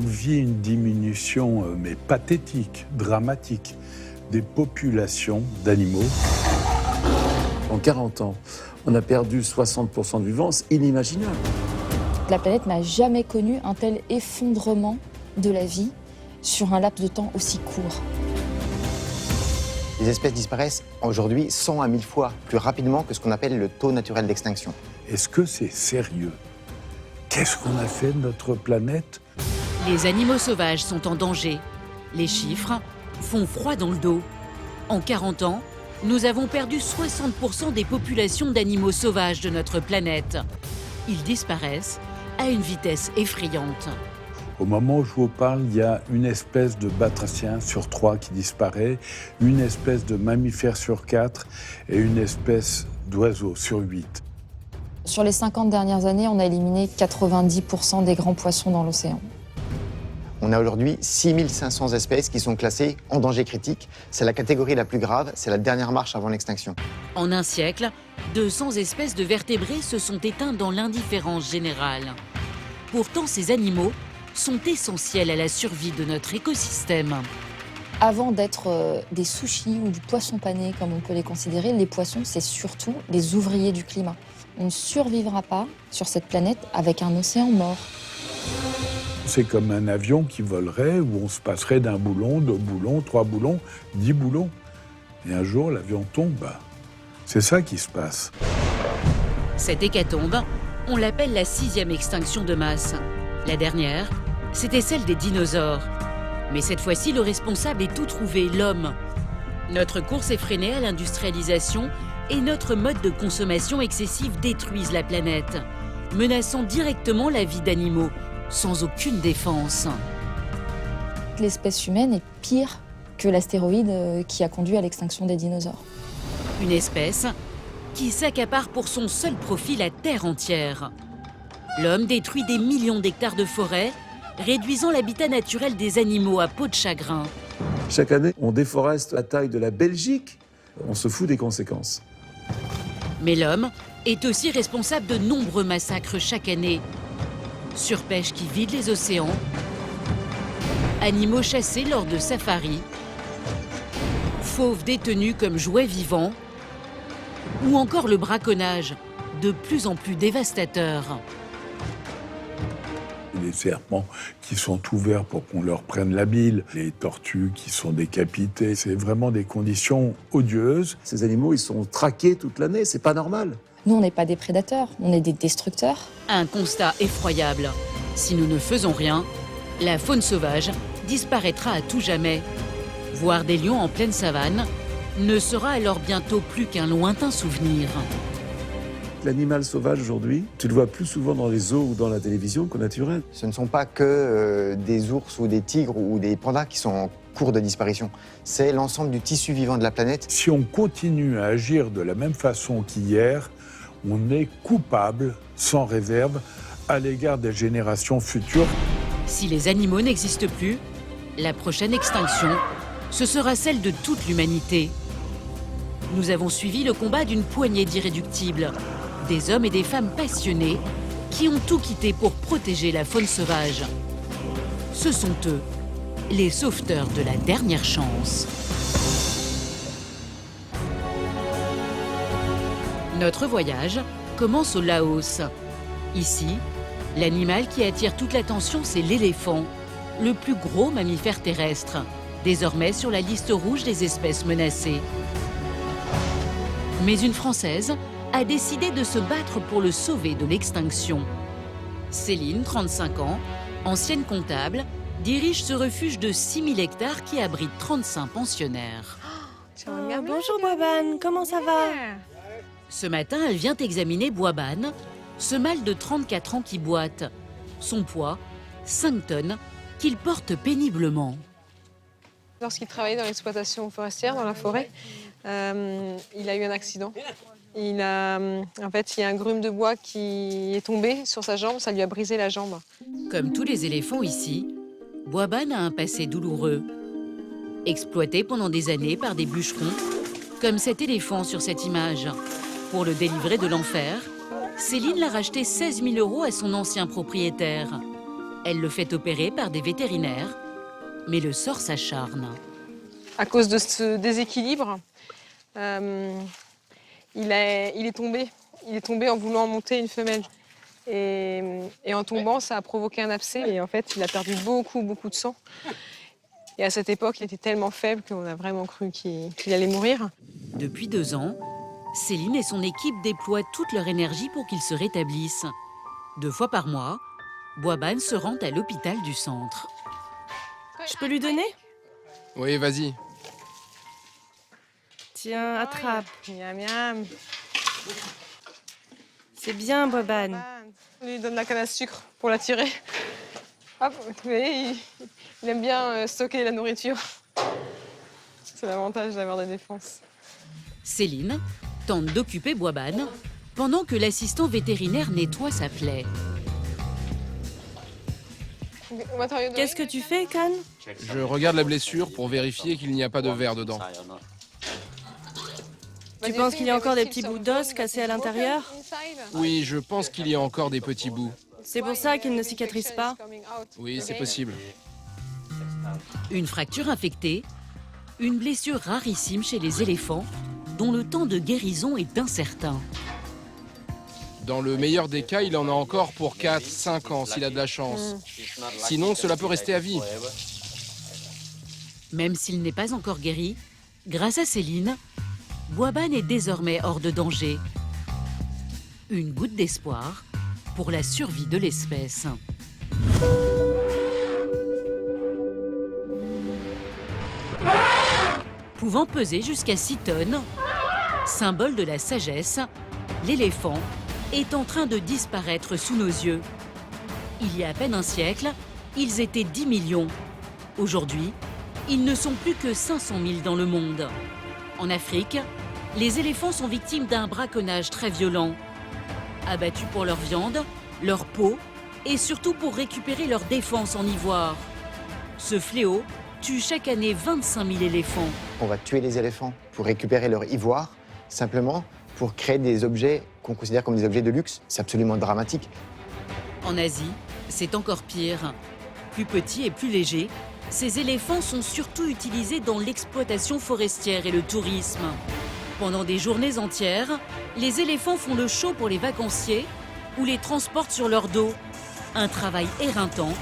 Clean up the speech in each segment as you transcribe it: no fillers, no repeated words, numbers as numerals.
On vit une diminution, mais pathétique, dramatique, des populations d'animaux. En 40 ans, on a perdu 60% de vivants, c'est inimaginable. La planète n'a jamais connu un tel effondrement de la vie sur un laps de temps aussi court. Les espèces disparaissent aujourd'hui 100 à 1000 fois plus rapidement que ce qu'on appelle le taux naturel d'extinction. Est-ce que c'est sérieux? Qu'est-ce qu'on a fait de notre planète? Les animaux sauvages sont en danger. Les chiffres font froid dans le dos. En 40 ans, nous avons perdu 60% des populations d'animaux sauvages de notre planète. Ils disparaissent à une vitesse effrayante. Au moment où je vous parle, il y a une espèce de batracien sur 3 qui disparaît, une espèce de mammifère sur 4 et une espèce d'oiseau sur 8. Sur les 50 dernières années, on a éliminé 90% des grands poissons dans l'océan. On a aujourd'hui 6500 espèces qui sont classées en danger critique. C'est la catégorie la plus grave, c'est la dernière marche avant l'extinction. En un siècle, 200 espèces de vertébrés se sont éteintes dans l'indifférence générale. Pourtant, ces animaux sont essentiels à la survie de notre écosystème. Avant d'être des sushis ou du poisson pané, comme on peut les considérer, les poissons, c'est surtout les ouvriers du climat. On ne survivra pas sur cette planète avec un océan mort. C'est comme un avion qui volerait où on se passerait d'un boulon, 2 boulons, 3 boulons, 10 boulons. Et un jour, l'avion tombe. C'est ça qui se passe. Cette hécatombe, on l'appelle la 6e extinction de masse. La dernière, c'était celle des dinosaures. Mais cette fois-ci, le responsable est tout trouvé, l'homme. Notre course effrénée à l'industrialisation et notre mode de consommation excessive détruisent la planète, menaçant directement la vie d'animaux, sans aucune défense. L'espèce humaine est pire que l'astéroïde qui a conduit à l'extinction des dinosaures. Une espèce qui s'accapare pour son seul profit la Terre entière. L'homme détruit des millions d'hectares de forêt, réduisant l'habitat naturel des animaux à peau de chagrin. Chaque année, on déforeste la taille de la Belgique, on se fout des conséquences. Mais l'homme est aussi responsable de nombreux massacres chaque année. Surpêche qui vide les océans, animaux chassés lors de safaris, fauves détenus comme jouets vivants, ou encore le braconnage, de plus en plus dévastateur. Les serpents qui sont ouverts pour qu'on leur prenne la bile, les tortues qui sont décapitées, c'est vraiment des conditions odieuses. Ces animaux, ils sont traqués toute l'année, c'est pas normal. Nous, on n'est pas des prédateurs, on est des destructeurs. Un constat effroyable. Si nous ne faisons rien, la faune sauvage disparaîtra à tout jamais. Voir des lions en pleine savane ne sera alors bientôt plus qu'un lointain souvenir. L'animal sauvage aujourd'hui, tu le vois plus souvent dans les zoos ou dans la télévision qu'au naturel. Ce ne sont pas que des ours ou des tigres ou des pandas qui sont en cours de disparition. C'est l'ensemble du tissu vivant de la planète. Si on continue à agir de la même façon qu'hier, on est coupable, sans réserve, à l'égard des générations futures. Si les animaux n'existent plus, la prochaine extinction, ce sera celle de toute l'humanité. Nous avons suivi le combat d'une poignée d'irréductibles, des hommes et des femmes passionnés qui ont tout quitté pour protéger la faune sauvage. Ce sont eux, les sauveteurs de la dernière chance. Notre voyage commence au Laos. Ici, l'animal qui attire toute l'attention, c'est l'éléphant, le plus gros mammifère terrestre, désormais sur la liste rouge des espèces menacées. Mais une Française a décidé de se battre pour le sauver de l'extinction. Céline, 35 ans, ancienne comptable, dirige ce refuge de 6000 hectares qui abrite 35 pensionnaires. Bonjour Boaban, comment ça va? Ce matin, elle vient examiner Boaban, ce mâle de 34 ans qui boite. Son poids, 5 tonnes, qu'il porte péniblement. Lorsqu'il travaillait dans l'exploitation forestière, dans la forêt, il a eu un accident. En fait, il y a un grume de bois qui est tombé sur sa jambe, ça lui a brisé la jambe. Comme tous les éléphants ici, Boaban a un passé douloureux. Exploité pendant des années par des bûcherons, comme cet éléphant sur cette image. Pour le délivrer de l'enfer, Céline l'a racheté 16 000 € à son ancien propriétaire. Elle le fait opérer par des vétérinaires, mais le sort s'acharne. À cause de ce déséquilibre, il est tombé. Il est tombé en voulant monter une femelle. Et en tombant, ça a provoqué un abcès. Et en fait, il a perdu beaucoup de sang. Et à cette époque, il était tellement faible qu'on a vraiment cru qu'il allait mourir. Depuis 2 ans, Céline et son équipe déploient toute leur énergie pour qu'il se rétablisse. 2 fois par mois, Bouaban se rend à l'hôpital du centre. Je peux lui donner? Oui, vas-y. Tiens, attrape. Miam, miam. C'est bien, Bouaban. On lui donne la canne à sucre pour l'attirer. Hop, vous voyez, il aime bien stocker la nourriture. C'est l'avantage d'avoir des défenses. Céline tente d'occuper Bouaban pendant que l'assistant vétérinaire nettoie sa plaie. Qu'est-ce que tu fais, Khan? Je regarde la blessure pour vérifier qu'il n'y a pas de verre dedans. Tu penses qu'il y a encore des petits bouts d'os cassés à l'intérieur? Oui, je pense qu'il y a encore des petits bouts. C'est pour ça qu'il ne cicatrise pas? Oui, c'est possible. Une fracture infectée, une blessure rarissime chez les éléphants dont le temps de guérison est incertain. Dans le meilleur des cas, il en a encore pour 4-5 ans s'il a de la chance. Sinon, cela peut rester à vie. Même s'il n'est pas encore guéri, grâce à Céline, Bouaban est désormais hors de danger. Une goutte d'espoir pour la survie de l'espèce. Pouvant peser jusqu'à 6 tonnes, symbole de la sagesse, l'éléphant est en train de disparaître sous nos yeux. Il y a à peine un siècle, ils étaient 10 millions. Aujourd'hui, ils ne sont plus que 500 000 dans le monde. En Afrique, les éléphants sont victimes d'un braconnage très violent. Abattus pour leur viande, leur peau et surtout pour récupérer leur défense en ivoire. Ce fléau tue chaque année 25 000 éléphants. On va tuer les éléphants pour récupérer leur ivoire, simplement pour créer des objets qu'on considère comme des objets de luxe. C'est absolument dramatique. En Asie, c'est encore pire. Plus petits et plus légers, ces éléphants sont surtout utilisés dans l'exploitation forestière et le tourisme. Pendant des journées entières, les éléphants font le show pour les vacanciers ou les transportent sur leur dos. Un travail éreintant,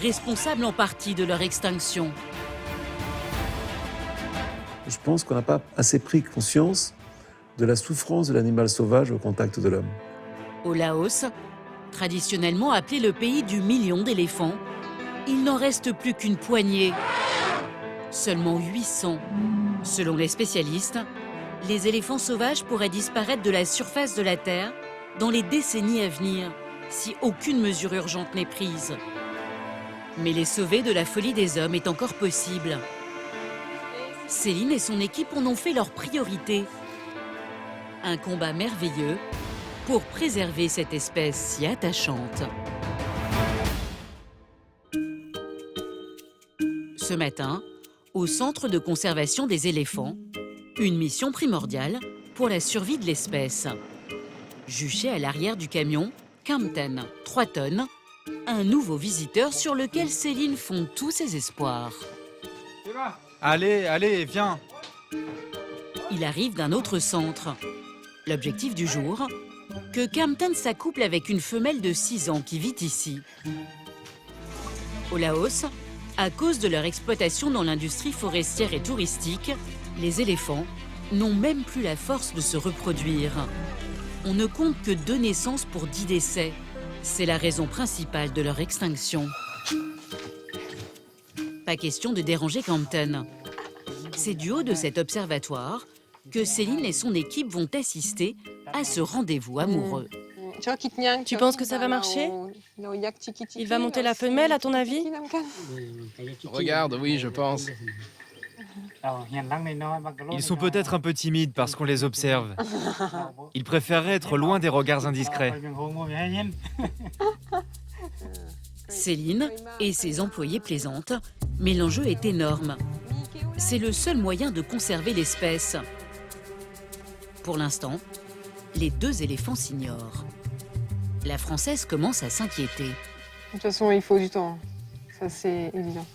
responsable en partie de leur extinction. Je pense qu'on n'a pas assez pris conscience de la souffrance de l'animal sauvage au contact de l'homme. Au Laos, traditionnellement appelé le pays du million d'éléphants, il n'en reste plus qu'une poignée. Seulement 800. Selon les spécialistes, les éléphants sauvages pourraient disparaître de la surface de la Terre dans les décennies à venir, si aucune mesure urgente n'est prise. Mais les sauver de la folie des hommes est encore possible. Céline et son équipe en ont fait leur priorité. Un combat merveilleux pour préserver cette espèce si attachante. Ce matin, au Centre de conservation des éléphants, une mission primordiale pour la survie de l'espèce. Juché à l'arrière du camion, Campton, 3 tonnes, un nouveau visiteur sur lequel Céline fonde tous ses espoirs. Allez, allez, viens. Il arrive d'un autre centre. L'objectif du jour, que Campton s'accouple avec une femelle de 6 ans qui vit ici. Au Laos, à cause de leur exploitation dans l'industrie forestière et touristique, les éléphants n'ont même plus la force de se reproduire. On ne compte que 2 naissances pour 10 décès. C'est la raison principale de leur extinction. Pas question de déranger Campton. C'est du haut de cet observatoire que Céline et son équipe vont assister à ce rendez-vous amoureux. Tu penses que ça va marcher? Il va monter la femelle, à ton avis? Regarde, oui, je pense. Ils sont peut-être un peu timides parce qu'on les observe. Ils préféreraient être loin des regards indiscrets. Céline et ses employés plaisantent, mais l'enjeu est énorme. C'est le seul moyen de conserver l'espèce. Pour l'instant, les 2 éléphants s'ignorent. La Française commence à s'inquiéter. toute façon, il faut du temps. Ça, c'est évident.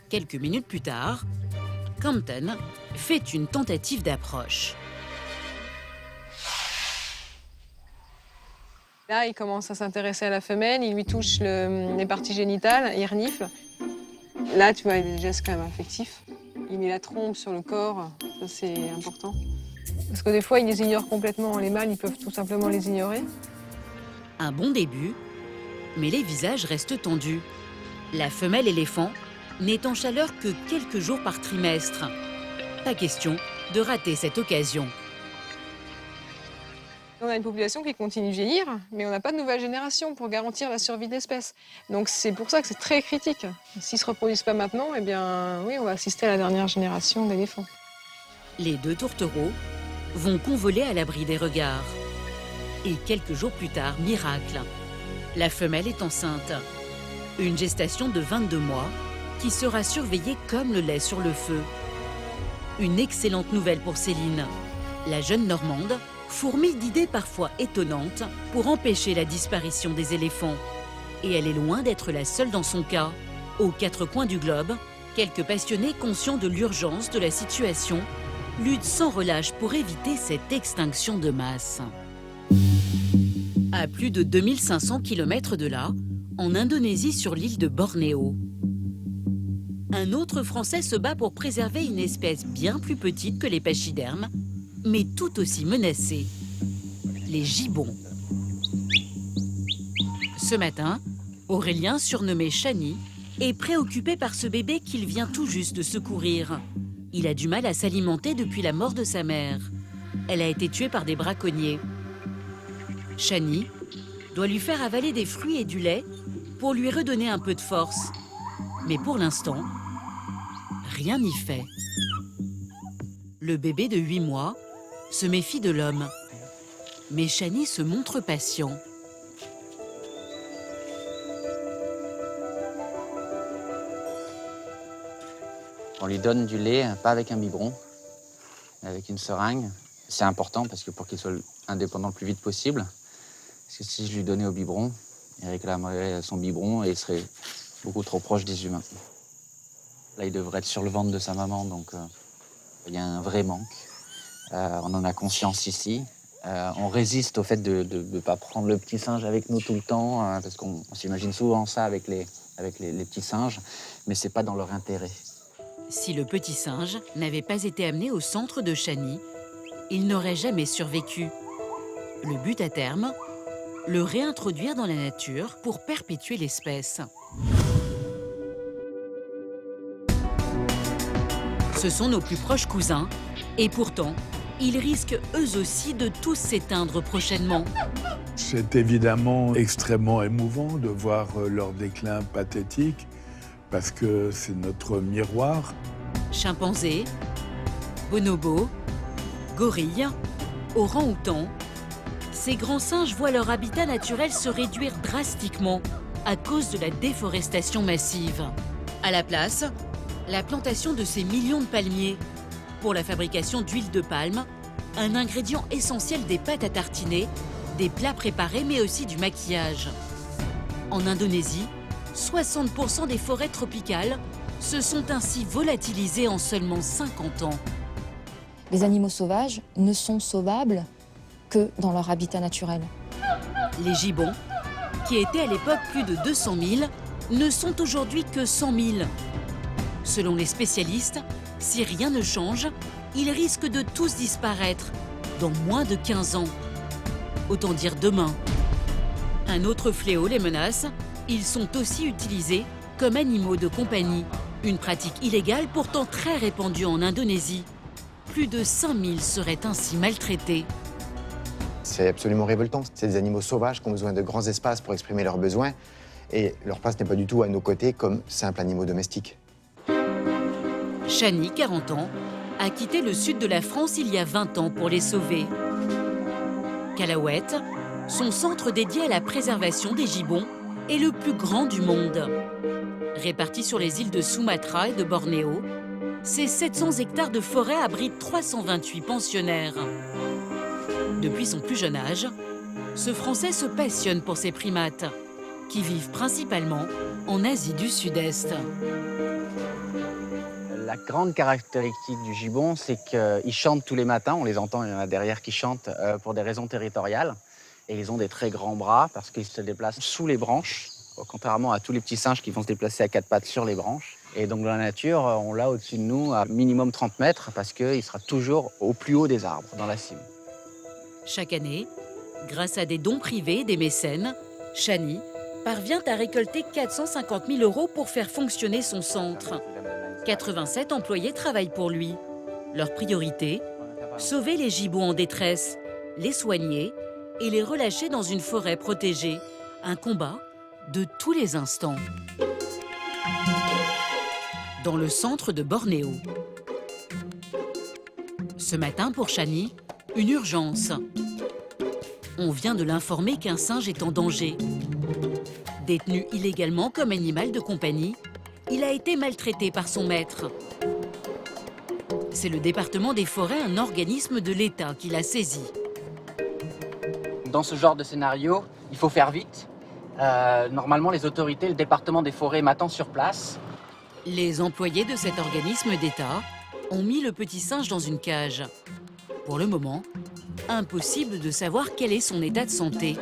Quelques minutes plus tard, Compton fait une tentative d'approche. Là, il commence à s'intéresser à la femelle, il lui touche les parties génitales, il renifle. Là, tu vois, il y a des gestes quand même affectifs. Il met la trompe sur le corps, ça c'est important. Parce que des fois, il les ignore complètement. Les mâles, ils peuvent tout simplement les ignorer. Un bon début, mais les visages restent tendus. La femelle éléphant n'est en chaleur que quelques jours par trimestre. Pas question de rater cette occasion. On a une population qui continue de vieillir, mais on n'a pas de nouvelle génération pour garantir la survie de l'espèce. Donc c'est pour ça que c'est très critique. S'ils ne se reproduisent pas maintenant, eh bien oui, on va assister à la dernière génération d'éléphants. Les deux tourtereaux vont convoler à l'abri des regards. Et quelques jours plus tard, miracle, la femelle est enceinte. Une gestation de 22 mois qui sera surveillée comme le lait sur le feu. Une excellente nouvelle pour Céline. La jeune Normande fourmille d'idées parfois étonnantes pour empêcher la disparition des éléphants. Et elle est loin d'être la seule dans son cas. Aux quatre coins du globe, quelques passionnés conscients de l'urgence de la situation luttent sans relâche pour éviter cette extinction de masse. À plus de 2500 km de là, en Indonésie sur l'île de Bornéo, un autre Français se bat pour préserver une espèce bien plus petite que les pachydermes, mais tout aussi menacée, les gibbons. Ce matin, Aurélien, surnommé Chani, est préoccupé par ce bébé qu'il vient tout juste de secourir. Il a du mal à s'alimenter depuis la mort de sa mère. Elle a été tuée par des braconniers. Chani doit lui faire avaler des fruits et du lait pour lui redonner un peu de force. Mais pour l'instant, rien n'y fait. Le bébé de 8 mois se méfie de l'homme. Mais Chani se montre patient. On lui donne du lait, pas avec un biberon, mais avec une seringue. C'est important parce que pour qu'il soit indépendant le plus vite possible. Parce que si je lui donnais au biberon, il réclamerait son biberon et il serait beaucoup trop proche des humains. Là, il devrait être sur le ventre de sa maman, donc il y a un vrai manque. On en a conscience ici. On résiste au fait de ne pas prendre le petit singe avec nous tout le temps, parce qu'on s'imagine souvent ça avec les petits singes, mais c'est pas dans leur intérêt. Si le petit singe n'avait pas été amené au centre de Chani, il n'aurait jamais survécu. Le but à terme, le réintroduire dans la nature pour perpétuer l'espèce. Ce sont nos plus proches cousins, et pourtant, ils risquent eux aussi de tous s'éteindre prochainement. C'est évidemment extrêmement émouvant de voir leur déclin pathétique, parce que c'est notre miroir. Chimpanzés, bonobos, gorilles, orang-outans, ces grands singes voient leur habitat naturel se réduire drastiquement à cause de la déforestation massive. À la place, la plantation de ces millions de palmiers pour la fabrication d'huile de palme, un ingrédient essentiel des pâtes à tartiner, des plats préparés mais aussi du maquillage. En Indonésie, 60% des forêts tropicales se sont ainsi volatilisées en seulement 50 ans. Les animaux sauvages ne sont sauvables que dans leur habitat naturel. Les gibbons, qui étaient à l'époque plus de 200 000, ne sont aujourd'hui que 100 000. Selon les spécialistes, si rien ne change, ils risquent de tous disparaître dans moins de 15 ans. Autant dire demain. Un autre fléau les menace, ils sont aussi utilisés comme animaux de compagnie. Une pratique illégale pourtant très répandue en Indonésie. Plus de 5000 seraient ainsi maltraités. C'est absolument révoltant. C'est des animaux sauvages qui ont besoin de grands espaces pour exprimer leurs besoins. Et leur place n'est pas du tout à nos côtés comme simples animaux domestiques. Chani, 40 ans, a quitté le sud de la France il y a 20 ans pour les sauver. Calauette, son centre dédié à la préservation des gibbons, est le plus grand du monde. Réparti sur les îles de Sumatra et de Bornéo, ces 700 hectares de forêt abritent 328 pensionnaires. Depuis son plus jeune âge, ce Français se passionne pour ces primates. qui vivent principalement en Asie du Sud-Est. La grande caractéristique du gibbon, c'est qu'ils chantent tous les matins. On les entend, il y en a derrière qui chantent pour des raisons territoriales. Et ils ont des très grands bras parce qu'ils se déplacent sous les branches, contrairement à tous les petits singes qui vont se déplacer à quatre pattes sur les branches. Et donc dans la nature, on l'a au-dessus de nous à minimum 30 mètres parce qu'il sera toujours au plus haut des arbres, dans la cime. Chaque année, grâce à des dons privés des mécènes, Chani parvient à récolter 450 000 € pour faire fonctionner son centre. 87 employés travaillent pour lui. Leur priorité, sauver les gibbons en détresse, les soigner et les relâcher dans une forêt protégée. Un combat de tous les instants. Dans le centre de Bornéo. Ce matin, pour Chani, une urgence. On vient de l'informer qu'un singe est en danger. Détenu illégalement comme animal de compagnie, il a été maltraité par son maître. C'est le département des forêts, un organisme de l'État, qui l'a saisi. Dans ce genre de scénario, il faut faire vite. Normalement, les autorités, le département des forêts m'attend sur place. Les employés de cet organisme d'État ont mis le petit singe dans une cage. Pour le moment, impossible de savoir quel est son état de santé.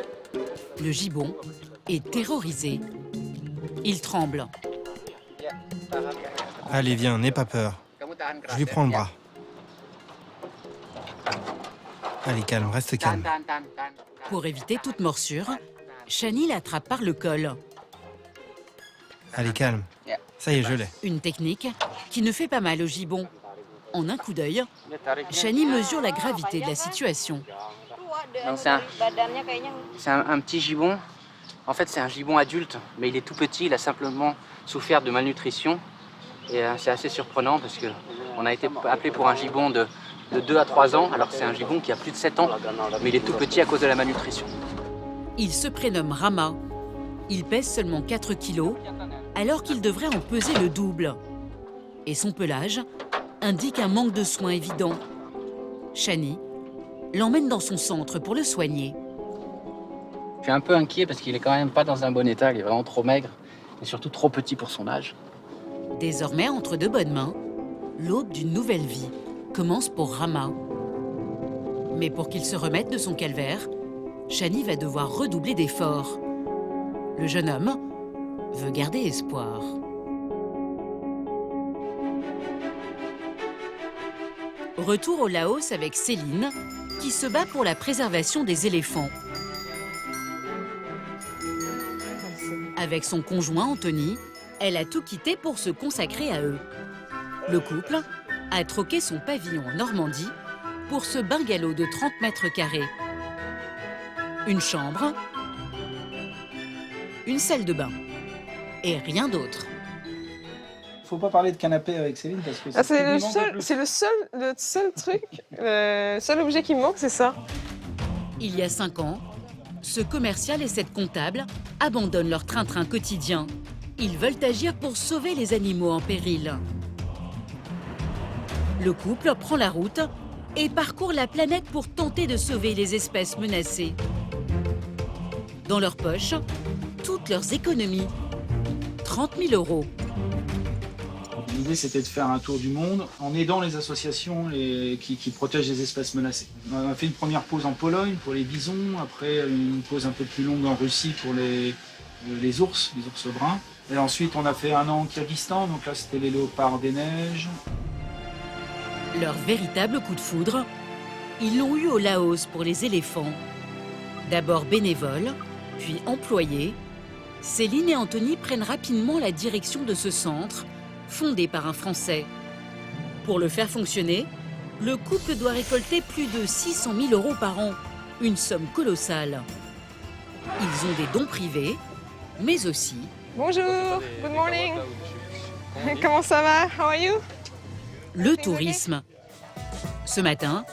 Le gibbon est terrorisé. Il tremble. Allez, viens, n'aie pas peur. Je lui prends le bras. Allez, calme, reste calme. Pour éviter toute morsure, Chani l'attrape par le col. Allez, calme. Ça y est, je l'ai. Une technique qui ne fait pas mal au gibbon. En un coup d'œil, Chani mesure la gravité de la situation. C'est un petit gibbon. En fait, c'est un gibbon adulte, mais il est tout petit. Il a simplement souffert de malnutrition. Et c'est assez surprenant parce qu'on a été appelé pour un gibbon de 2 à 3 ans, alors que c'est un gibbon qui a plus de 7 ans. Mais il est tout petit à cause de la malnutrition. Il se prénomme Rama. Il pèse seulement 4 kilos, alors qu'il devrait en peser le double. Et son pelage indique un manque de soins évident. Chani l'emmène dans son centre pour le soigner. Je suis un peu inquiet parce qu'il est quand même pas dans un bon état. Il est vraiment trop maigre et surtout trop petit pour son âge. Désormais, entre de bonnes mains, l'aube d'une nouvelle vie commence pour Rama. Mais pour qu'il se remette de son calvaire, Chani va devoir redoubler d'efforts. Le jeune homme veut garder espoir. Retour au Laos avec Céline, qui se bat pour la préservation des éléphants. Avec son conjoint Anthony, elle a tout quitté pour se consacrer à eux. Le couple a troqué son pavillon en Normandie pour ce bungalow de 30 mètres carrés. Une chambre, une salle de bain et rien d'autre. Faut pas parler de canapé avec Céline parce que c'est le seul truc, le seul objet qui me manque, c'est ça. Il y a 5 ans, ce commercial et cette comptable abandonnent leur train-train quotidien. Ils veulent agir pour sauver les animaux en péril. Le couple prend la route et parcourt la planète pour tenter de sauver les espèces menacées. Dans leur poche, toutes leurs économies. 30 000 €. L'idée, c'était de faire un tour du monde en aidant les associations qui protègent les espèces menacées. On a fait une première pause en Pologne pour les bisons, après une pause un peu plus longue en Russie pour les ours bruns. Et ensuite, on a fait 1 an au Kyrgyzstan, donc là, c'était les léopards des neiges. Leur véritable coup de foudre, ils l'ont eu au Laos pour les éléphants. D'abord bénévoles, puis employés, Céline et Anthony prennent rapidement la direction de ce centre, fondé par un Français. Pour le faire fonctionner, le couple doit récolter plus de 600 000 € par an, une somme colossale. Ils ont des dons privés, mais aussi... Bonjour, good morning. Comment ça va? How are you? Le tourisme. Ce matin,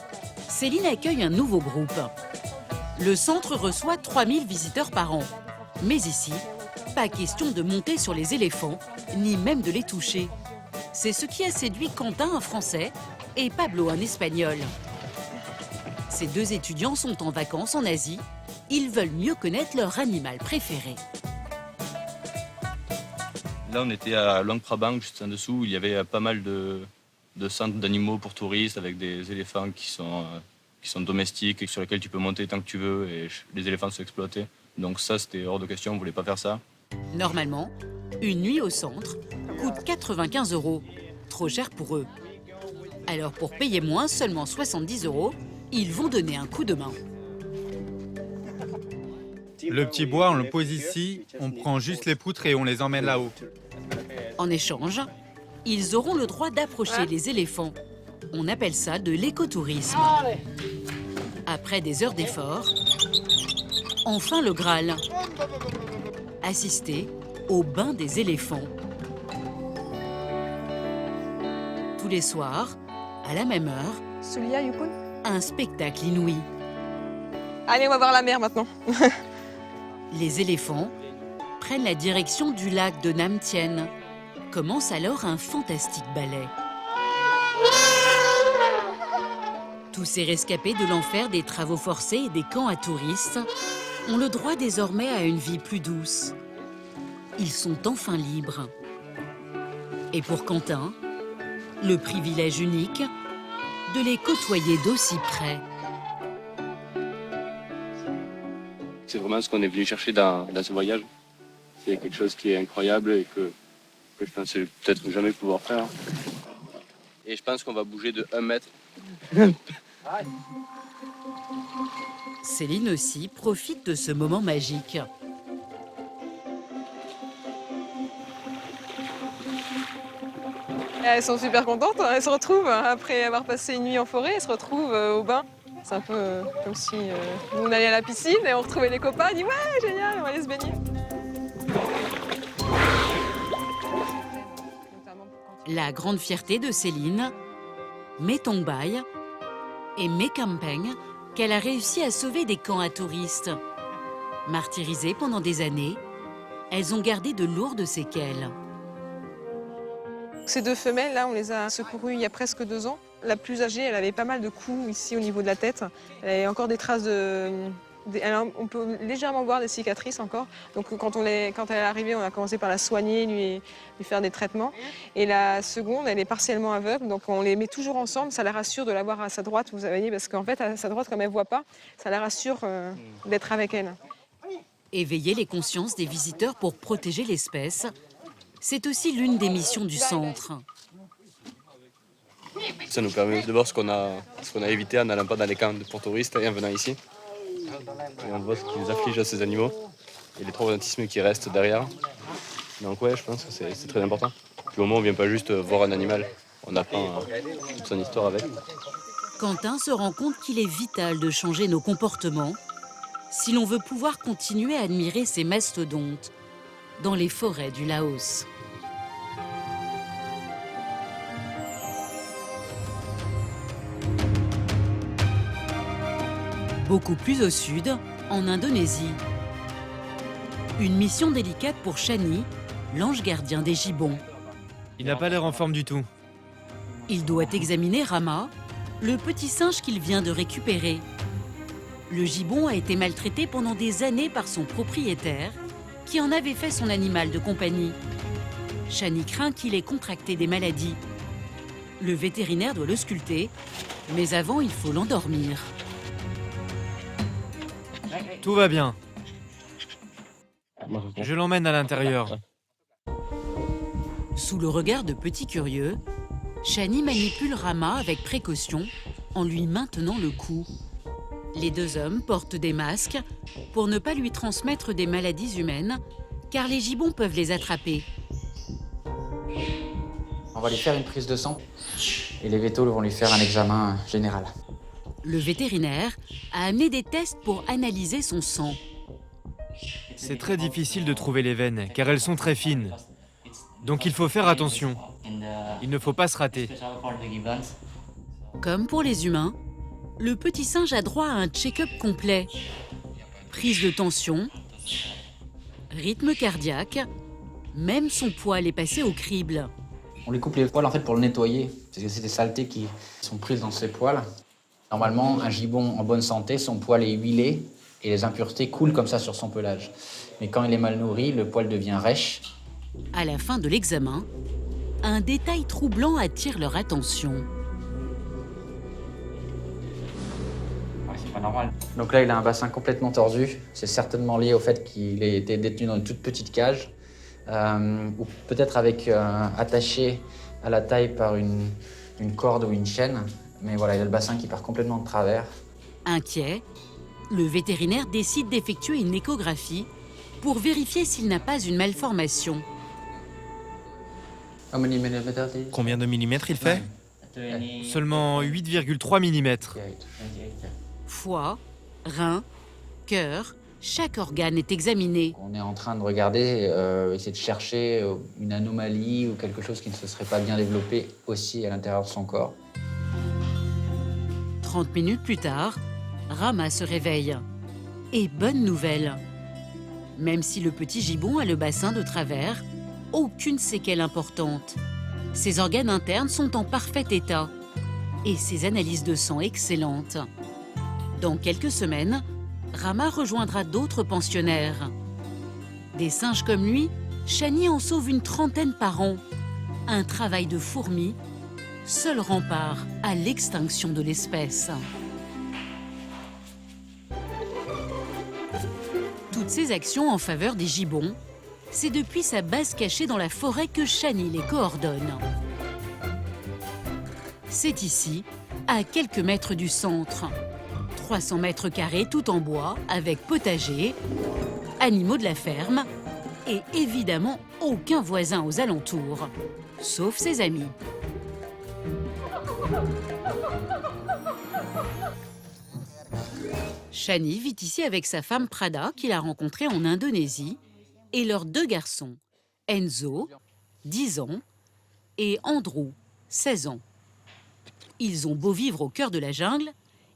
Céline accueille un nouveau groupe. Le centre reçoit 3000 visiteurs par an. Mais ici, pas question de monter sur les éléphants, ni même de les toucher. C'est ce qui a séduit Quentin, un Français, et Pablo, un Espagnol. Ces 2 étudiants sont en vacances en Asie. Ils veulent mieux connaître leur animal préféré. Là, on était à Luang Prabang, juste en dessous, où il y avait pas mal de centres d'animaux pour touristes, avec des éléphants qui sont domestiques et sur lesquels tu peux monter tant que tu veux, et les éléphants sont exploités. Donc ça, c'était hors de question, on ne voulait pas faire ça. Normalement, une nuit au centre coûte 95 €. Trop cher pour eux. Alors pour payer moins, seulement 70 €, ils vont donner un coup de main. Le petit bois, on le pose ici, on prend juste les poutres et on les emmène là-haut. En échange, ils auront le droit d'approcher les éléphants. On appelle ça de l'écotourisme. Après des heures d'effort, enfin le Graal. Assister au bain des éléphants. Tous les soirs, à la même heure, un spectacle inouï. Allez, on va voir la mer maintenant. Les éléphants prennent la direction du lac de Nam Tien. Commence alors un fantastique ballet. Tous ces rescapés de l'enfer des travaux forcés et des camps à touristes ont le droit désormais à une vie plus douce. Ils sont enfin libres. Et pour Quentin, le privilège unique de les côtoyer d'aussi près. C'est vraiment ce qu'on est venu chercher dans ce voyage. C'est quelque chose qui est incroyable et que je pensais peut-être jamais pouvoir faire. Et je pense qu'on va bouger de 1 mètre. Céline aussi profite de ce moment magique. Elles sont super contentes, elles se retrouvent après avoir passé une nuit en forêt, elles se retrouvent au bain. C'est un peu comme si nous on allait à la piscine et on retrouvait les copains, on dit ouais génial, on va aller se baigner. La grande fierté de Céline, Metong Bai et Mekampeng, qu'elle a réussi à sauver des camps à touristes. Martyrisées pendant des années, elles ont gardé de lourdes séquelles. Ces 2 femelles, là, on les a secourues il y a presque 2 ans. La plus âgée, elle avait pas mal de coups ici au niveau de la tête. Elle avait encore des traces on peut légèrement voir des cicatrices encore. Donc quand elle est arrivée, on a commencé par la soigner, lui faire des traitements. Et la seconde, elle est partiellement aveugle, donc on les met toujours ensemble. Ça la rassure de l'avoir à sa droite, vous voyez, parce qu'en fait, à sa droite, comme elle ne voit pas, ça la rassure d'être avec elle. Éveiller les consciences des visiteurs pour protéger l'espèce, c'est aussi l'une des missions du centre. Ça nous permet de voir ce qu'on a évité en n'allant pas dans les camps pour touristes et en venant ici. Et on voit ce qui nous afflige à ces animaux et les traumatismes qui restent derrière. Donc ouais, je pense que c'est très important. Puis au moins, on ne vient pas juste voir un animal, on apprend toute son histoire avec. Quentin se rend compte qu'il est vital de changer nos comportements si l'on veut pouvoir continuer à admirer ces mastodontes dans les forêts du Laos. Beaucoup plus au sud, en Indonésie. Une mission délicate pour Shani, l'ange gardien des gibbons. Il n'a pas l'air en forme du tout. Il doit examiner Rama, le petit singe qu'il vient de récupérer. Le gibbon a été maltraité pendant des années par son propriétaire, qui en avait fait son animal de compagnie. Shani craint qu'il ait contracté des maladies. Le vétérinaire doit le sculpter, mais avant, il faut l'endormir. Tout va bien. Je l'emmène à l'intérieur. Sous le regard de petits curieux, Shani manipule Rama avec précaution en lui maintenant le cou. Les 2 hommes portent des masques pour ne pas lui transmettre des maladies humaines, car les gibbons peuvent les attraper. On va lui faire une prise de sang et les vétos vont lui faire un examen général. Le vétérinaire a amené des tests pour analyser son sang. C'est très difficile de trouver les veines, car elles sont très fines. Donc il faut faire attention. Il ne faut pas se rater. Comme pour les humains, le petit singe a droit à un check-up complet. Prise de tension, rythme cardiaque, même son poil est passé au crible. On lui coupe les poils en fait pour le nettoyer, parce que c'est des saletés qui sont prises dans ses poils. Normalement, un gibbon en bonne santé, son poil est huilé et les impuretés coulent comme ça sur son pelage. Mais quand il est mal nourri, le poil devient rêche À la fin de l'examen, un détail troublant attire leur attention. C'est pas normal. Donc là, il a un bassin complètement tordu. C'est certainement lié au fait qu'il ait été détenu dans une toute petite cage, ou peut-être avec attaché à la taille par une corde ou une chaîne. Mais voilà, il a le bassin qui part complètement de travers. Inquiet, le vétérinaire décide d'effectuer une échographie pour vérifier s'il n'a pas une malformation. Combien de millimètres il fait? Seulement 8,3 mm. Foie, rein, cœur, chaque organe est examiné. On est en train de regarder, essayer de chercher une anomalie ou quelque chose qui ne se serait pas bien développé aussi à l'intérieur de son corps. 30 minutes plus tard, Rama se réveille. Et bonne nouvelle. Même si le petit gibbon a le bassin de travers, aucune séquelle importante. Ses organes internes sont en parfait état et ses analyses de sang excellentes. Dans quelques semaines, Rama rejoindra d'autres pensionnaires. Des singes comme lui, Shani en sauve une trentaine par an. Un travail de fourmi, seul rempart à l'extinction de l'espèce. Toutes ces actions en faveur des gibbons, c'est depuis sa base cachée dans la forêt que Shani les coordonne. C'est ici, à quelques mètres du centre. 300 mètres carrés tout en bois, avec potager, animaux de la ferme et évidemment aucun voisin aux alentours, sauf ses amis. Shani vit ici avec sa femme Prada, qu'il a rencontrée en Indonésie, et leurs 2 garçons, Enzo, 10 ans, et Andrew, 16 ans. Ils ont beau vivre au cœur de la jungle,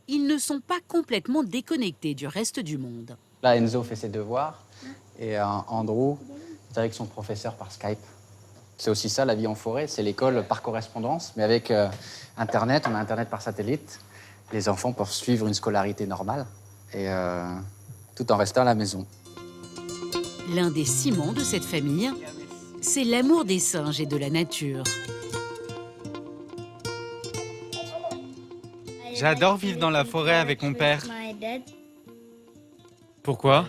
ils ne sont pas complètement déconnectés du reste du monde. Là, Enzo fait ses devoirs et Andrew est avec son professeur par Skype. C'est aussi ça, la vie en forêt, c'est l'école par correspondance, mais avec Internet, on a Internet par satellite. Les enfants peuvent suivre une scolarité normale, et tout en restant à la maison. L'un des ciments de cette famille, c'est l'amour des singes et de la nature. J'adore vivre dans la forêt avec mon père. Pourquoi?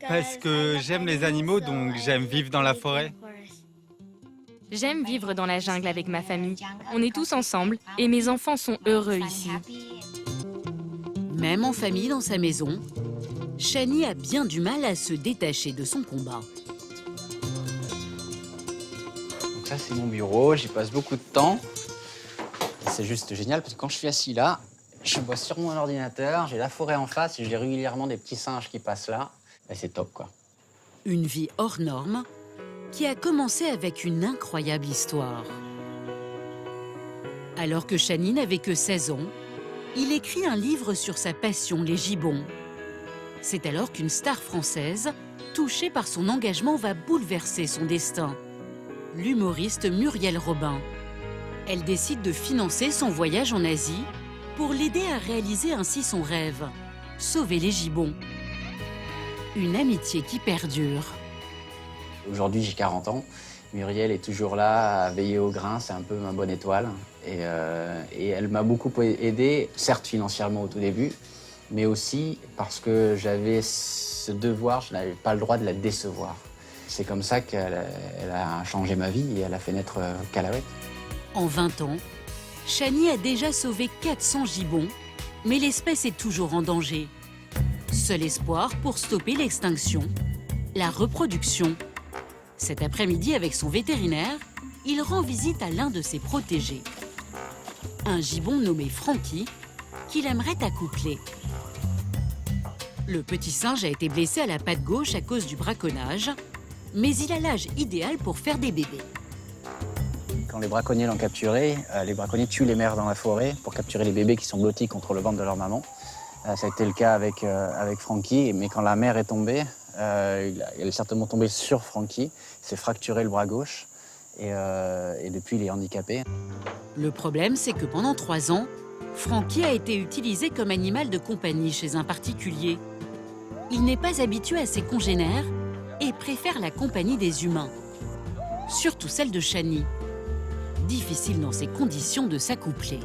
Parce que j'aime les animaux, donc j'aime vivre dans la forêt. J'aime vivre dans la jungle avec ma famille. On est tous ensemble et mes enfants sont heureux ici. Même en famille dans sa maison, Shani a bien du mal à se détacher de son combat. Donc ça, c'est mon bureau, j'y passe beaucoup de temps. C'est juste génial parce que quand je suis assis là, je bosse sur mon ordinateur, j'ai la forêt en face et j'ai régulièrement des petits singes qui passent là. Et c'est top, quoi. Une vie hors norme qui a commencé avec une incroyable histoire. Alors que Shani n'avait que 16 ans, il écrit un livre sur sa passion, les gibbons. C'est alors qu'une star française, touchée par son engagement, va bouleverser son destin. L'humoriste Muriel Robin. Elle décide de financer son voyage en Asie pour l'aider à réaliser ainsi son rêve, sauver les gibbons. Une amitié qui perdure. Aujourd'hui, j'ai 40 ans. Muriel est toujours là à veiller au grain, c'est un peu ma bonne étoile. Et elle m'a beaucoup aidé, certes financièrement au tout début, mais aussi parce que j'avais ce devoir, je n'avais pas le droit de la décevoir. C'est comme ça qu'elle a changé ma vie et elle a fait naître Calahuète. En 20 ans, Shani a déjà sauvé 400 gibbons, mais l'espèce est toujours en danger. Seul espoir pour stopper l'extinction, la reproduction. Cet après-midi, avec son vétérinaire, il rend visite à l'un de ses protégés. Un gibbon nommé Frankie, qu'il aimerait accoupler. Le petit singe a été blessé à la patte gauche à cause du braconnage, mais il a l'âge idéal pour faire des bébés. Quand les braconniers l'ont capturé, les braconniers tuent les mères dans la forêt pour capturer les bébés qui sont blottis contre le ventre de leur maman. Ça a été le cas avec Frankie, mais quand la mère est tombée, elle est certainement tombée sur Frankie, il s'est fracturé le bras gauche et depuis il est handicapé. Le problème, c'est que pendant 3 ans, Frankie a été utilisé comme animal de compagnie chez un particulier. Il n'est pas habitué à ses congénères et préfère la compagnie des humains. surtout celle de Shani. Difficile dans ces conditions de s'accoupler.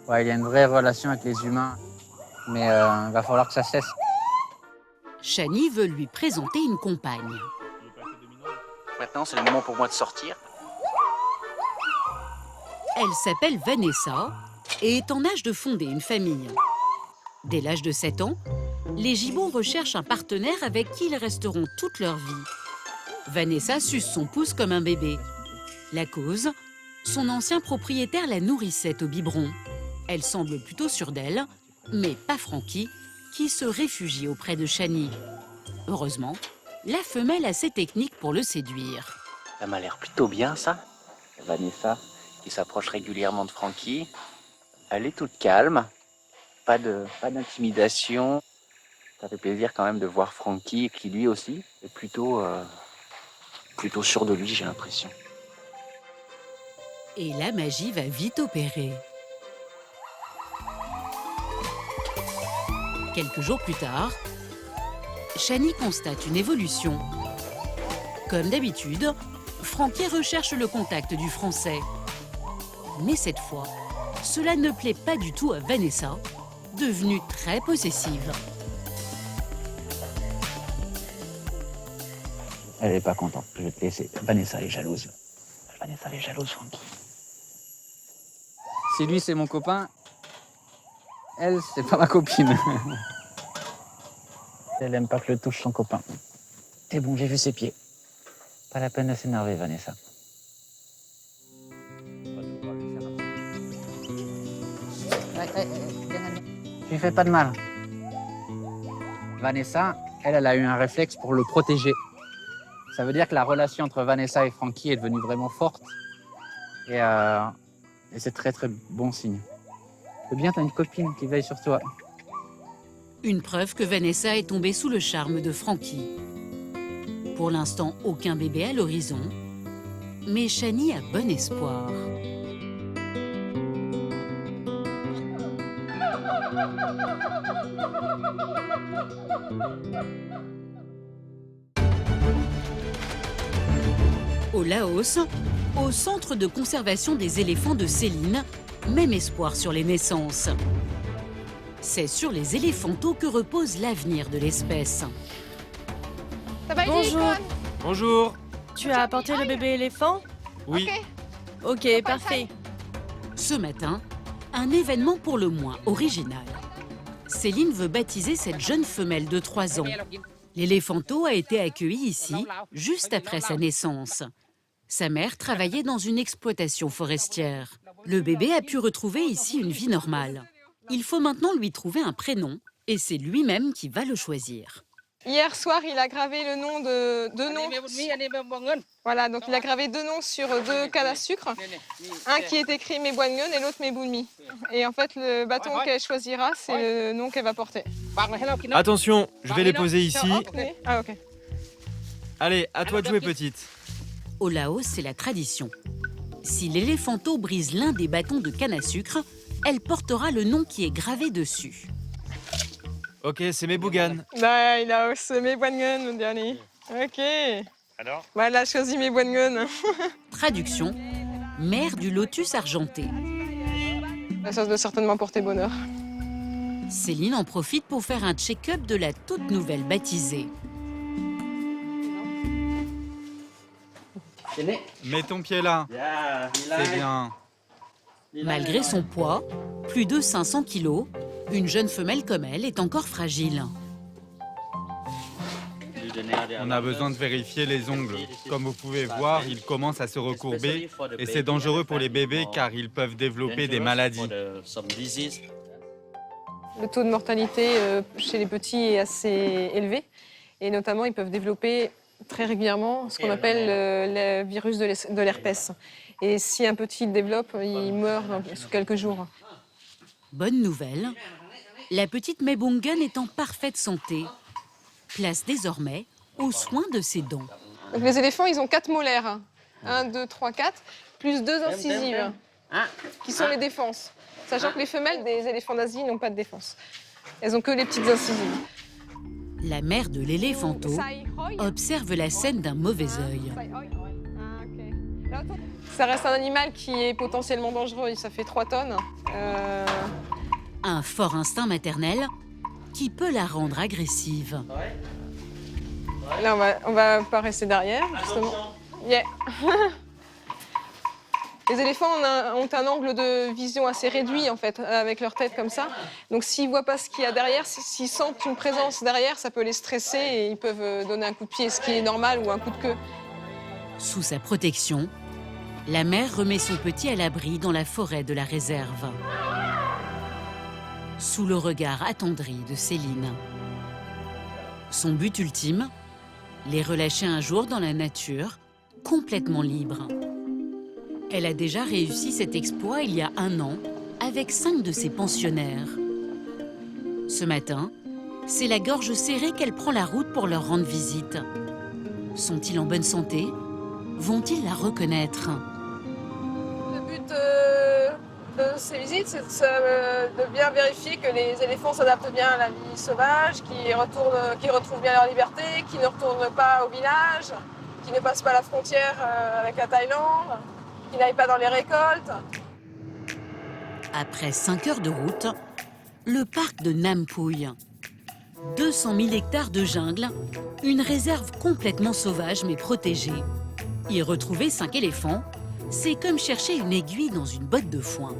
Ouais, il y a une vraie relation avec les humains, mais il va falloir que ça cesse. Shani veut lui présenter une compagne. Maintenant, c'est le moment pour moi de sortir. Elle s'appelle Vanessa et est en âge de fonder une famille. Dès l'âge de 7 ans, les gibbons recherchent un partenaire avec qui ils resteront toute leur vie. Vanessa suce son pouce comme un bébé. La cause, son ancien propriétaire la nourrissait au biberon. Elle semble plutôt sûre d'elle, mais pas Frankie, qui se réfugie auprès de Shani. Heureusement, la femelle a ses techniques pour le séduire. Ça m'a l'air plutôt bien, ça. Vanessa, qui s'approche régulièrement de Frankie. Elle est toute calme, pas d'intimidation. Ça fait plaisir quand même de voir Frankie, qui lui aussi est plutôt sûr de lui, j'ai l'impression. Et la magie va vite opérer. Quelques jours plus tard, Shani constate une évolution. Comme d'habitude, Frankie recherche le contact du Français. Mais cette fois, cela ne plaît pas du tout à Vanessa, devenue très possessive. Elle n'est pas contente, je vais te laisser. Vanessa est jalouse. Vanessa est jalouse, Francky. Si lui, c'est mon copain, elle, c'est pas ma copine. Elle aime pas que je touche son copain. C'est bon, j'ai vu ses pieds. Pas la peine de s'énerver, Vanessa. Je lui fais pas de mal. Vanessa, elle a eu un réflexe pour le protéger. Ça veut dire que la relation entre Vanessa et Frankie est devenue vraiment forte. Et c'est très très bon signe. C'est bien, t'as une copine qui veille sur toi. Une preuve que Vanessa est tombée sous le charme de Frankie. Pour l'instant, aucun bébé à l'horizon, mais Shani a bon espoir. Au Laos, au centre de conservation des éléphants de Céline, même espoir sur les naissances. C'est sur les éléphantos que repose l'avenir de l'espèce. Bonjour. Bonjour. Tu as apporté le bébé éléphant? Oui. Ok, parfait. Ce matin, un événement pour le moins original. Céline veut baptiser cette jeune femelle de 3 ans. L'éléphanto a été accueilli ici, juste après sa naissance. Sa mère travaillait dans une exploitation forestière. Le bébé a pu retrouver ici une vie normale. Il faut maintenant lui trouver un prénom, et c'est lui-même qui va le choisir. Hier soir, il a gravé le nom de 2 noms. Voilà, donc il a gravé 2 noms sur 2 cannes à sucre. Un qui est écrit Mebwangun et l'autre Meboulmi. Et en fait, le bâton qu'elle choisira, c'est le nom qu'elle va porter. Attention, je vais les poser ici. Ah, ok. Allez, à toi de jouer, petite. Au Laos, c'est la tradition. Si l'éléphanto brise l'un des bâtons de canne à sucre, elle portera le nom qui est gravé dessus. Ok, c'est Mebougan. Bah, il a aussi Mebwangun, mon dernier. Ok. Alors? Voilà, elle a choisi Mebwangun. Traduction, mère du lotus argenté. Ça doit certainement porter bonheur. Céline en profite pour faire un check-up de la toute nouvelle baptisée. Mets ton pied là. C'est bien. Malgré son poids, plus de 500 kilos, une jeune femelle comme elle est encore fragile. On a besoin de vérifier les ongles. Comme vous pouvez voir, ils commencent à se recourber et c'est dangereux pour les bébés car ils peuvent développer des maladies. Le taux de mortalité chez les petits est assez élevé. Et notamment, ils peuvent développer très régulièrement ce qu'on appelle le virus de l'herpès. Et si un petit le développe, il meurt sous quelques jours. Bonne nouvelle, la petite Mebungun est en parfaite santé. Place désormais aux soins de ses dents. Donc les éléphants, ils ont 4 molaires. 1, 2, 3, 4, plus 2 incisives, qui sont les défenses. Sachant que les femelles des éléphants d'Asie n'ont pas de défense. Elles n'ont que les petites incisives. La mère de l'éléphanto observe la scène d'un mauvais œil. Ça reste un animal qui est potentiellement dangereux, ça fait 3 tonnes. Un fort instinct maternel qui peut la rendre agressive. Là, on va pas rester derrière, justement. Yeah. Les éléphants ont un angle de vision assez réduit, en fait, avec leur tête comme ça. Donc s'ils voient pas ce qu'il y a derrière, s'ils sentent une présence derrière, ça peut les stresser et ils peuvent donner un coup de pied, ce qui est normal, ou un coup de queue. Sous sa protection, la mère remet son petit à l'abri dans la forêt de la réserve. Sous le regard attendri de Céline. Son but ultime, les relâcher un jour dans la nature, complètement libres. Elle a déjà réussi cet exploit il y a 1 an avec 5 de ses pensionnaires. Ce matin, c'est la gorge serrée qu'elle prend la route pour leur rendre visite. Sont-ils en bonne santé? Vont-ils la reconnaître? Le but de ces visites, c'est de bien vérifier que les éléphants s'adaptent bien à la vie sauvage, qu'ils retrouvent bien leur liberté, qu'ils ne retournent pas au village, qu'ils ne passent pas la frontière avec la Thaïlande, qu'ils n'aillent pas dans les récoltes. Après 5 heures de route, le parc de Nam Pui. 200 000 hectares de jungle, une réserve complètement sauvage mais protégée. Y retrouver 5 éléphants, c'est comme chercher une aiguille dans une botte de foin.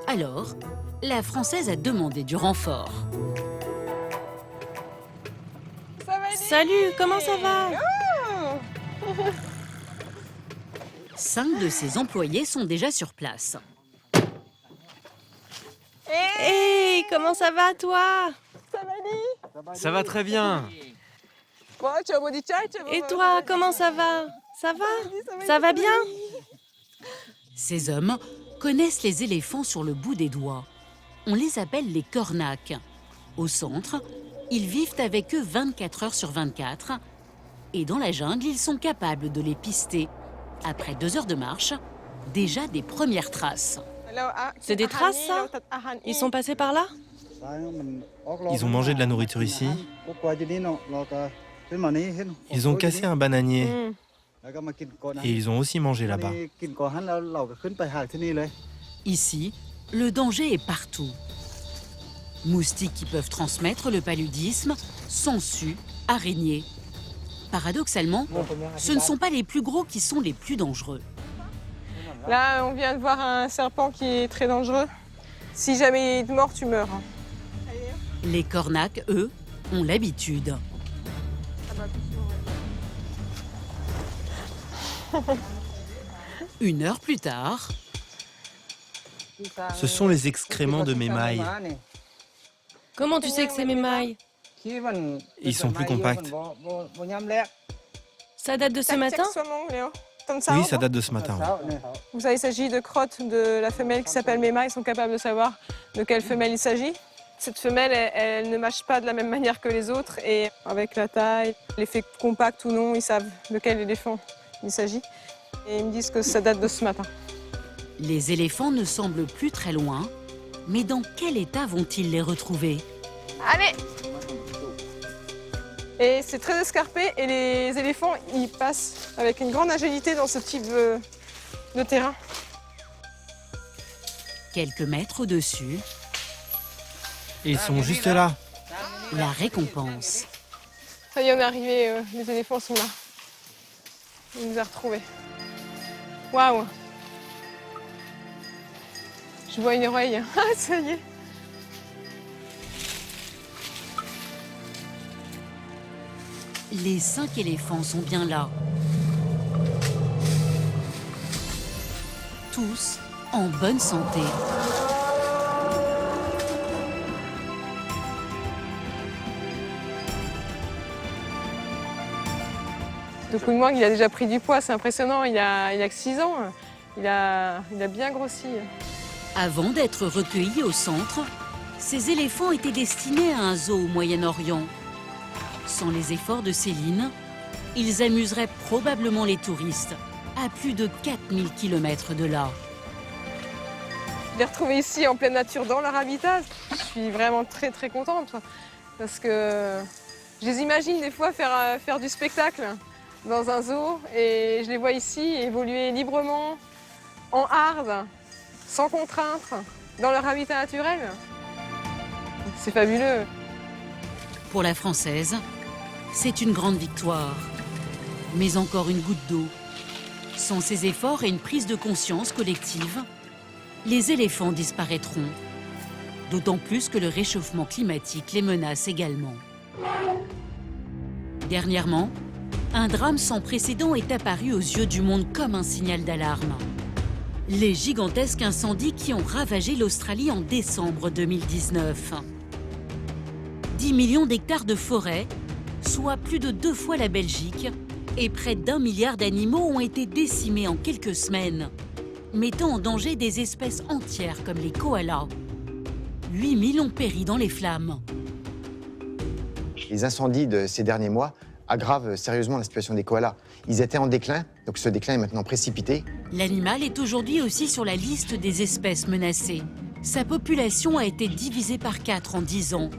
Alors, la Française a demandé du renfort. Salut, comment ça va? 5 de ses employés sont déjà sur place. Hé, comment ça va, toi? Ça va très bien. Et toi, comment ça va? Ça va? Ça va bien? Ces hommes connaissent les éléphants sur le bout des doigts. On les appelle les cornacs. Au centre, ils vivent avec eux 24 heures sur 24. Et dans la jungle, ils sont capables de les pister. Après 2 heures de marche, déjà des premières traces. C'est des traces, ça? Ils sont passés par là? Ils ont mangé de la nourriture ici. Ils ont cassé un bananier. Et ils ont aussi mangé là-bas. Ici, le danger est partout. Moustiques qui peuvent transmettre le paludisme, sangsues, araignées. Paradoxalement, ce ne sont pas les plus gros qui sont les plus dangereux. Là, on vient de voir un serpent qui est très dangereux. Si jamais il te mord, tu meurs. Les cornacs, eux, ont l'habitude. Une heure plus tard... Ce sont les excréments de mes mailles. Comment tu sais que c'est mes mailles? Ils sont plus compacts. Ça date de ce matin? Oui, ça date de ce matin. Vous savez, il s'agit de crottes de la femelle qui s'appelle Méma. Ils sont capables de savoir de quelle femelle il s'agit. Cette femelle, elle ne mâche pas de la même manière que les autres. Et avec la taille, l'effet compact ou non, ils savent de quel éléphant il s'agit. Et ils me disent que ça date de ce matin. Les éléphants ne semblent plus très loin. Mais dans quel état vont-ils les retrouver? Allez! Et c'est très escarpé et les éléphants, ils passent avec une grande agilité dans ce type de terrain. Quelques mètres au-dessus, Ils sont juste là. la récompense. Ça y est, on est arrivé, les éléphants sont là. On nous a retrouvés. Waouh! Je vois une oreille. Ah, ça y est! Les 5 éléphants sont bien là. Tous en bonne santé. De coup de mangue, il a déjà pris du poids, c'est impressionnant. Il a que 6 ans. Il a bien grossi. Avant d'être recueillis au centre, ces éléphants étaient destinés à un zoo au Moyen-Orient. Sans les efforts de Céline, ils amuseraient probablement les touristes à plus de 4000 km de là. Je l'ai retrouvé ici en pleine nature dans leur habitat. Je suis vraiment très très contente. parce que je les imagine des fois faire du spectacle dans un zoo et je les vois ici évoluer librement, en hard, sans contrainte, dans leur habitat naturel. C'est fabuleux. Pour la Française, c'est une grande victoire. Mais encore une goutte d'eau. Sans ces efforts et une prise de conscience collective, les éléphants disparaîtront. D'autant plus que le réchauffement climatique les menace également. Dernièrement, un drame sans précédent est apparu aux yeux du monde comme un signal d'alarme. Les gigantesques incendies qui ont ravagé l'Australie en décembre 2019. 10 millions d'hectares de forêt, soit plus de 2 fois la Belgique, et près d'1 milliard d'animaux ont été décimés en quelques semaines, mettant en danger des espèces entières comme les koalas. 8000 ont péri dans les flammes. Les incendies de ces derniers mois aggravent sérieusement la situation des koalas. Ils étaient en déclin, donc ce déclin est maintenant précipité. L'animal est aujourd'hui aussi sur la liste des espèces menacées. Sa population a été divisée par 4 en 10 ans.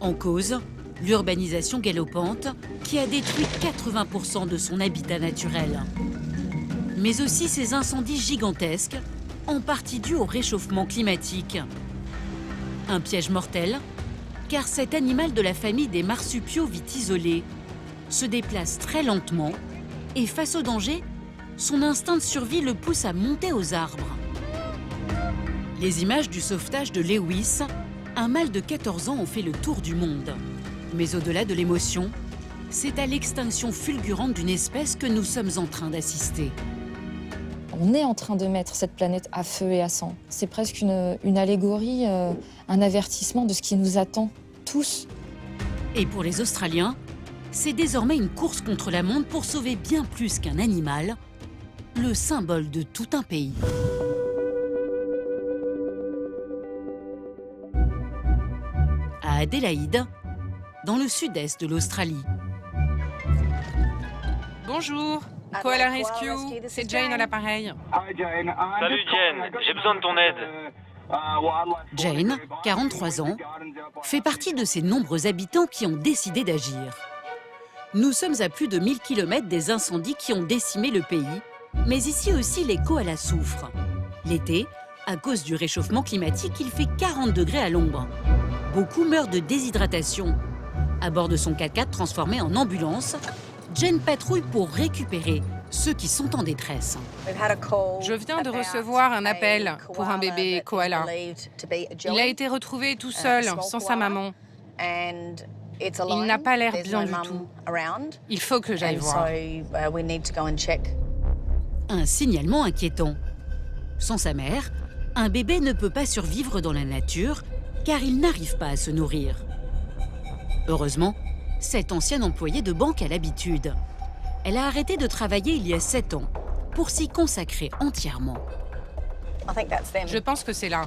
En cause, l'urbanisation galopante qui a détruit 80% de son habitat naturel. Mais aussi ces incendies gigantesques, en partie dus au réchauffement climatique. Un piège mortel, car cet animal de la famille des marsupiaux vit isolé, se déplace très lentement et face au danger, son instinct de survie le pousse à monter aux arbres. Les images du sauvetage de Lewis, un mâle de 14 ans, ont fait le tour du monde. Mais au-delà de l'émotion, c'est à l'extinction fulgurante d'une espèce que nous sommes en train d'assister. On est en train de mettre cette planète à feu et à sang. C'est presque une allégorie, un avertissement de ce qui nous attend tous. Et pour les Australiens, c'est désormais une course contre la montre pour sauver bien plus qu'un animal, le symbole de tout un pays. À Adélaïde, dans le sud-est de l'Australie. Bonjour, Koala Rescue, c'est Jane à l'appareil. Salut Jane, j'ai besoin de ton aide. Jane, 43 ans, fait partie de ces nombreux habitants qui ont décidé d'agir. Nous sommes à plus de 1000 km des incendies qui ont décimé le pays, mais ici aussi les koalas souffrent. L'été, à cause du réchauffement climatique, il fait 40 degrés à l'ombre. Beaucoup meurent de déshydratation. À bord de son 4x4 transformé en ambulance, Jane patrouille pour récupérer ceux qui sont en détresse. Je viens de recevoir un appel pour un bébé koala. Il a été retrouvé tout seul, sans sa maman. Il n'a pas l'air bien du tout. Il faut que j'aille voir. Un signalement inquiétant. Sans sa mère, un bébé ne peut pas survivre dans la nature car il n'arrive pas à se nourrir. Heureusement, cette ancienne employée de banque a l'habitude. Elle a arrêté de travailler il y a 7 ans pour s'y consacrer entièrement. Je pense que c'est là.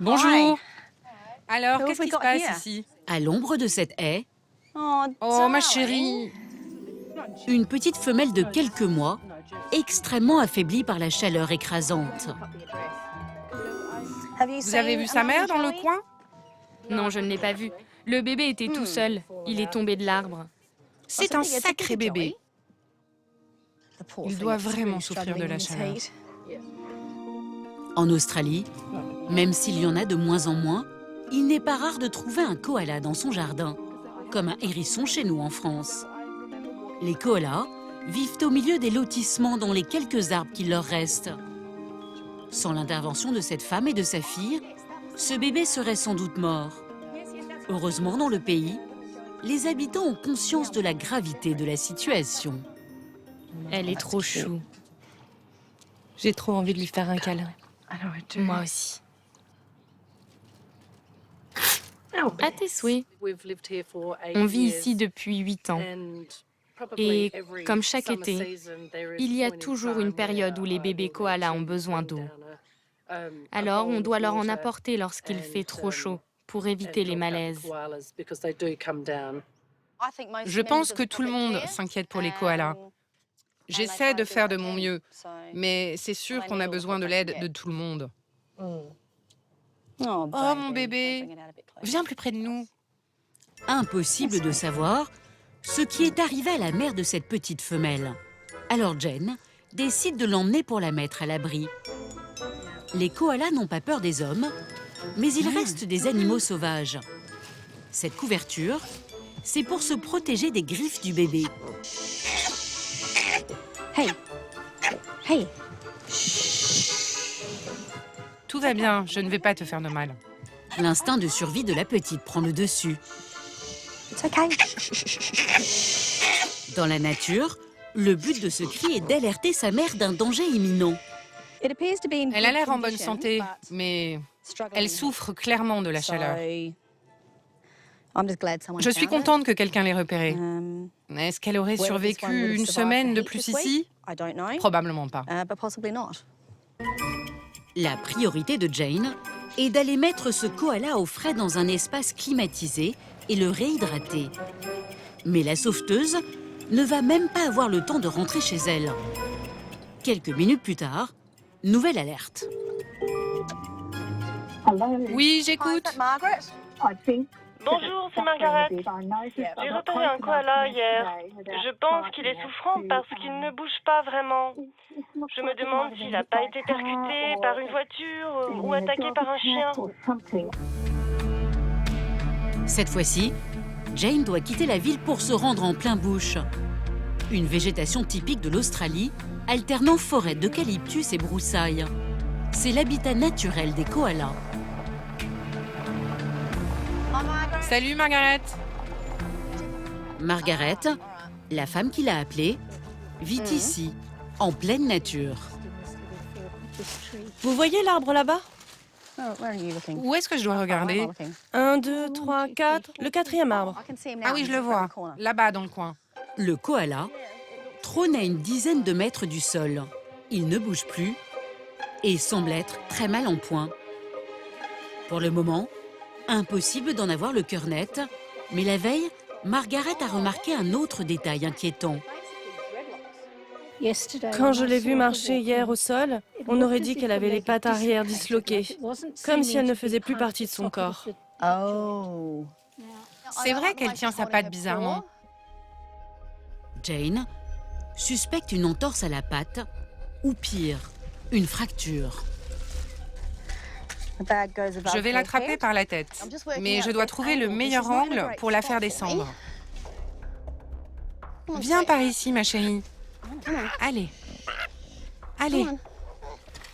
Bonjour. Alors, qu'est-ce qui se passe ici? À l'ombre de cette haie, Oh, ma chérie. une petite femelle de quelques mois, extrêmement affaiblie par la chaleur écrasante. Vous avez vu sa mère dans le coin? Non, je ne l'ai pas vu. Le bébé était tout seul. Il est tombé de l'arbre. C'est un sacré bébé. Il doit vraiment souffrir de la chaleur. En Australie, même s'il y en a de moins en moins, il n'est pas rare de trouver un koala dans son jardin, comme un hérisson chez nous en France. Les koalas vivent au milieu des lotissements dans les quelques arbres qu'il leur reste. Sans l'intervention de cette femme et de sa fille, ce bébé serait sans doute mort. Heureusement, dans le pays, les habitants ont conscience de la gravité de la situation. Elle est trop chou. J'ai trop envie de lui faire un câlin. Moi aussi. À tes souhaits. On vit ici depuis 8 ans. Et comme chaque été, il y a toujours une période où les bébés koalas ont besoin d'eau. Alors, on doit leur en apporter lorsqu'il fait trop chaud pour éviter les malaises. Je pense que tout le monde s'inquiète pour les koalas. J'essaie de faire de mon mieux, mais c'est sûr qu'on a besoin de l'aide de tout le monde. Oh, mon bébé, viens plus près de nous. Impossible de savoir ce qui est arrivé à la mère de cette petite femelle. Alors Jane décide de l'emmener pour la mettre à l'abri. Les koalas n'ont pas peur des hommes, mais ils restent des animaux sauvages. Cette couverture, c'est pour se protéger des griffes du bébé. Hey. Hey. Tout va bien, je ne vais pas te faire de mal. L'instinct de survie de la petite prend le dessus. It's okay. Dans la nature, le but de ce cri est d'alerter sa mère d'un danger imminent. Elle a l'air en bonne santé, mais elle souffre clairement de la chaleur. Je suis contente que quelqu'un l'ait repérée. Est-ce qu'elle aurait survécu une semaine de plus ici? Probablement pas. La priorité de Jane est d'aller mettre ce koala au frais dans un espace climatisé et le réhydrater. Mais la sauveteuse ne va même pas avoir le temps de rentrer chez elle. Quelques minutes plus tard, nouvelle alerte. Oui, j'écoute. Bonjour, c'est Margaret. J'ai repéré un koala hier. Je pense qu'il est souffrant parce qu'il ne bouge pas vraiment. Je me demande s'il n'a pas été percuté par une voiture ou attaqué par un chien. Cette fois-ci, Jane doit quitter la ville pour se rendre en plein bush. Une végétation typique de l'Australie, alternant forêt d'eucalyptus et broussailles. C'est l'habitat naturel des koalas. Salut Margaret. Margaret, la femme qui l'a appelée, vit ici, en pleine nature. Vous voyez l'arbre là-bas? Où est-ce que je dois regarder? 1, 2, 3, 4, le 4e arbre. Ah oui, je le vois, là-bas dans le coin. Le koala trône à une dizaine de mètres du sol. Il ne bouge plus et semble être très mal en point. Pour le moment, impossible d'en avoir le cœur net, mais la veille, Margaret a remarqué un autre détail inquiétant. Quand je l'ai vue marcher hier au sol, on aurait dit qu'elle avait les pattes arrière disloquées, comme si elle ne faisait plus partie de son corps. C'est vrai qu'elle tient sa patte bizarrement. Jane suspecte une entorse à la patte, ou pire, une fracture. Je vais l'attraper par la tête, mais je dois trouver le meilleur angle pour la faire descendre. Viens par ici, ma chérie. Allez. Allez.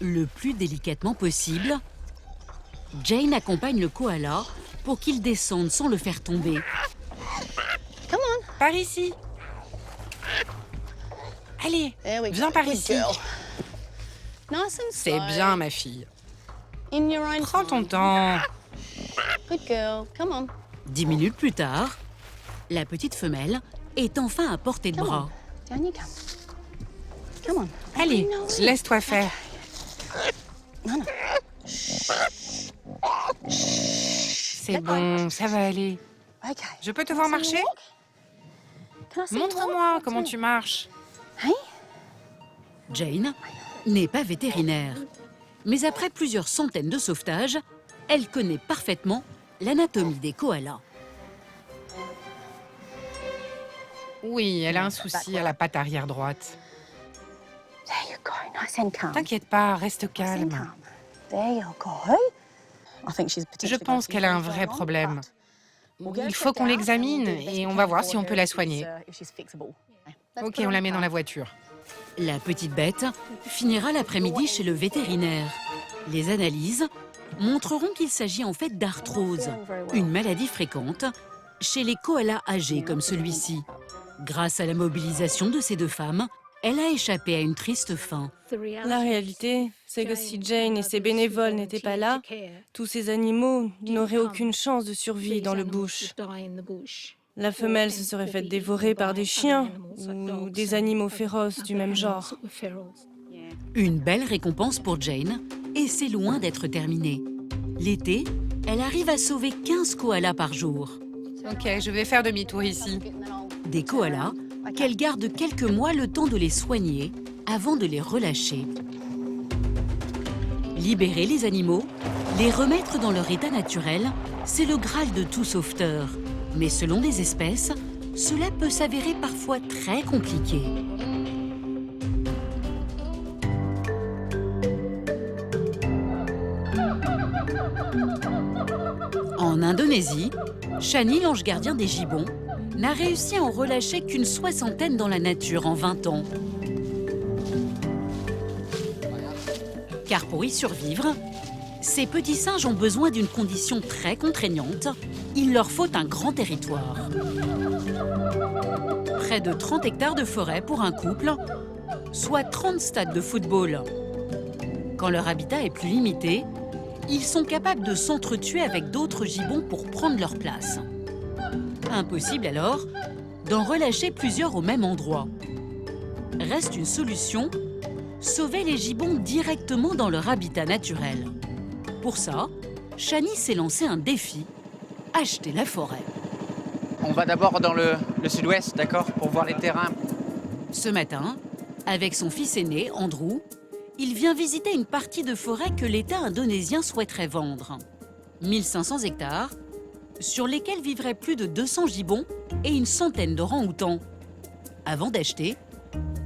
Le plus délicatement possible, Jane accompagne le koala pour qu'il descende sans le faire tomber. Par ici. Allez, viens par ici. C'est bien, ma fille. Prends ton temps. 10 minutes plus tard, la petite femelle est enfin à portée de bras. Allez, laisse-toi faire. C'est bon, ça va aller. Je peux te voir marcher? Montre-moi comment tu marches. Jane n'est pas vétérinaire, mais après plusieurs centaines de sauvetages, elle connaît parfaitement l'anatomie des koalas. Oui, elle a un souci à la patte arrière droite. T'inquiète pas, reste calme. Je pense qu'elle a un vrai problème. Il faut qu'on l'examine et on va voir si on peut la soigner. Ok, on la met dans la voiture. La petite bête finira l'après-midi chez le vétérinaire. Les analyses montreront qu'il s'agit en fait d'arthrose, une maladie fréquente chez les koalas âgés comme celui-ci. Grâce à la mobilisation de ces deux femmes, elle a échappé à une triste fin. La réalité, c'est que si Jane et ses bénévoles n'étaient pas là, tous ces animaux n'auraient aucune chance de survie dans le bush. La femelle se serait faite dévorer par des chiens ou des animaux féroces du même genre. Une belle récompense pour Jane, et c'est loin d'être terminé. L'été, elle arrive à sauver 15 koalas par jour. Ok, je vais faire demi-tour ici. Des koalas qu'elle garde quelques mois le temps de les soigner avant de les relâcher. Libérer les animaux Les remettre dans leur état naturel, c'est le Graal de tout sauveteur. Mais selon les espèces, cela peut s'avérer parfois très compliqué. En Indonésie, Shani, l'ange gardien des gibbons, n'a réussi à en relâcher qu'une 60aine dans la nature en 20 ans. Car pour y survivre, ces petits singes ont besoin d'une condition très contraignante. Il leur faut un grand territoire. Près de 30 hectares de forêt pour un couple, soit 30 stades de football. Quand leur habitat est plus limité, ils sont capables de s'entretuer avec d'autres gibbons pour prendre leur place. Impossible alors d'en relâcher plusieurs au même endroit. Reste une solution, sauver les gibbons directement dans leur habitat naturel. Pour ça, Shani s'est lancé un défi, acheter la forêt. On va d'abord dans le sud-ouest, d'accord, pour voir les terrains. Ce matin, avec son fils aîné, Andrew, il vient visiter une partie de forêt que l'État indonésien souhaiterait vendre. 1500 hectares, sur lesquels vivraient plus de 200 gibbons et une centaine d'orangs-outans. Avant d'acheter,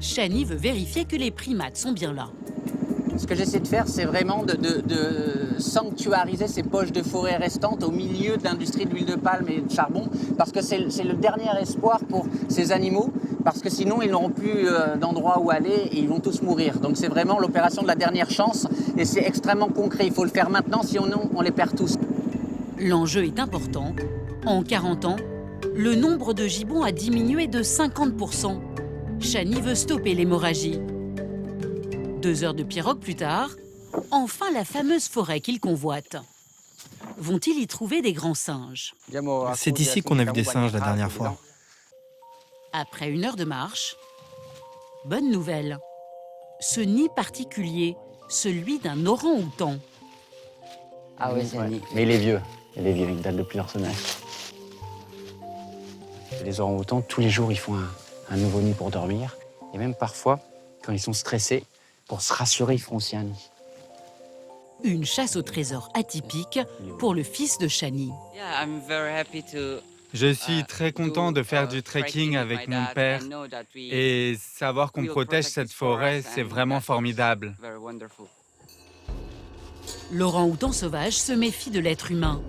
Shani veut vérifier que les primates sont bien là. Ce que j'essaie de faire, c'est vraiment de sanctuariser ces poches de forêt restantes au milieu de l'industrie de l'huile de palme et de charbon, parce que c'est le dernier espoir pour ces animaux, parce que sinon ils n'auront plus d'endroit où aller et ils vont tous mourir. Donc c'est vraiment l'opération de la dernière chance et c'est extrêmement concret. Il faut le faire maintenant, sinon on les perd tous. L'enjeu est important. En 40 ans, le nombre de gibbons a diminué de 50%. Shani veut stopper l'hémorragie. 2 heures de pirogue plus tard, enfin la fameuse forêt qu'ils convoitent. Vont-ils y trouver des grands singes? C'est ici qu'on a vu des singes la dernière fois. Après 1 heure de marche, bonne nouvelle. Ce nid particulier, celui d'un orang-outan. Ah oui, c'est un nid. Mais il est vieux. Il date de plusieurs semaines. Les orang-outans, tous les jours, ils font un nouveau nid pour dormir. Et même parfois, quand ils sont stressés, pour se rassurer, ils font aussi un nid. Une chasse au trésor atypique pour le fils de Shani. Je suis très content de faire du trekking avec mon père et savoir qu'on protège cette forêt, c'est vraiment formidable. L'orang-outan sauvage se méfie de l'être humain.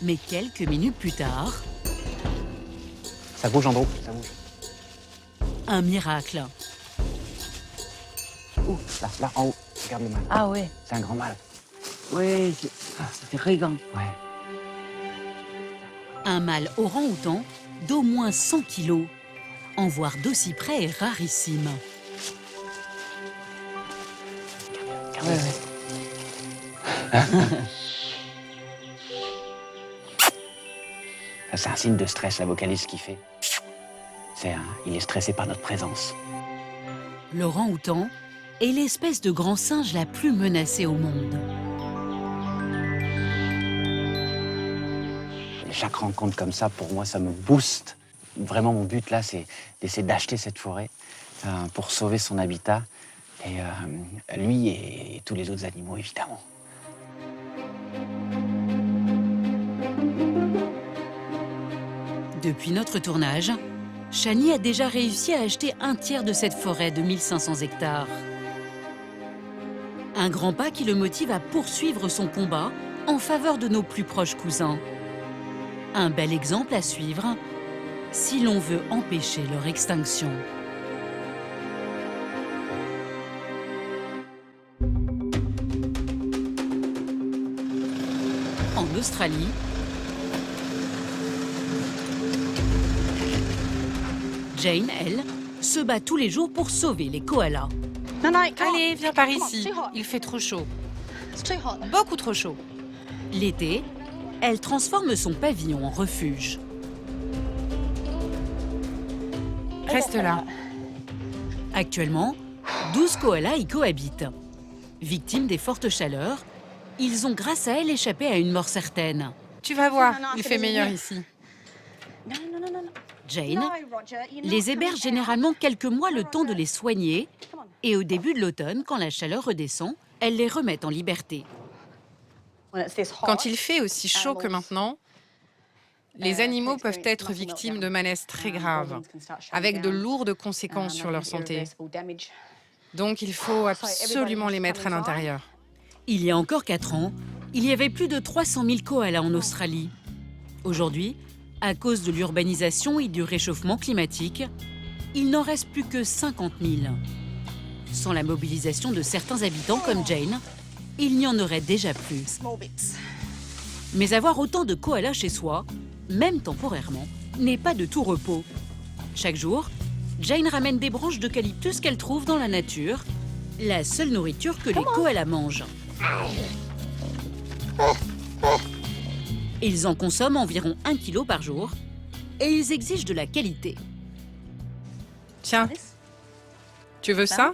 Mais quelques minutes plus tard... Ça bouge, Andrew, ça bouge. Un miracle. Ouh, là, en haut, regarde le mâle. Ah ouais. C'est un grand mâle. Oui, c'est régant. Ouais. Un mâle orang-outan d'au moins 100 kilos. En voir d'aussi près est rarissime. Ouais. C'est un signe de stress, la vocalise qu'il fait. Il est stressé par notre présence. L'orang-outan est l'espèce de grand singe la plus menacée au monde. Chaque rencontre comme ça, pour moi, ça me booste. Vraiment, mon but, là, c'est d'essayer d'acheter cette forêt pour sauver son habitat. Et lui et tous les autres animaux, évidemment. Depuis notre tournage, Shani a déjà réussi à acheter 1/3 de cette forêt de 1500 hectares. Un grand pas qui le motive à poursuivre son combat en faveur de nos plus proches cousins. Un bel exemple à suivre si l'on veut empêcher leur extinction. En Australie, Jane, elle, se bat tous les jours pour sauver les koalas. Allez, viens par ici. Il fait trop chaud. Beaucoup trop chaud. L'été, elle transforme son pavillon en refuge. Reste là. Actuellement, 12 koalas y cohabitent. Victimes des fortes chaleurs, ils ont grâce à elle échappé à une mort certaine. Tu vas voir, il fait meilleur ici. Jane les héberge généralement quelques mois le temps de les soigner et au début de l'automne, quand la chaleur redescend, elle les remet en liberté. Quand il fait aussi chaud que maintenant, les animaux peuvent être victimes de malaises très graves, avec de lourdes conséquences sur leur santé. Donc il faut absolument les mettre à l'intérieur. Il y a encore 4 ans, il y avait plus de 300 000 koalas en Australie. Aujourd'hui, à cause de l'urbanisation et du réchauffement climatique, il n'en reste plus que 50 000. Sans la mobilisation de certains habitants comme Jane, il n'y en aurait déjà plus. Mais avoir autant de koalas chez soi, même temporairement, n'est pas de tout repos. Chaque jour, Jane ramène des branches d'eucalyptus qu'elle trouve dans la nature, la seule nourriture que les koalas mangent. Ils en consomment environ 1 kilo par jour et ils exigent de la qualité. Tiens, tu veux ça?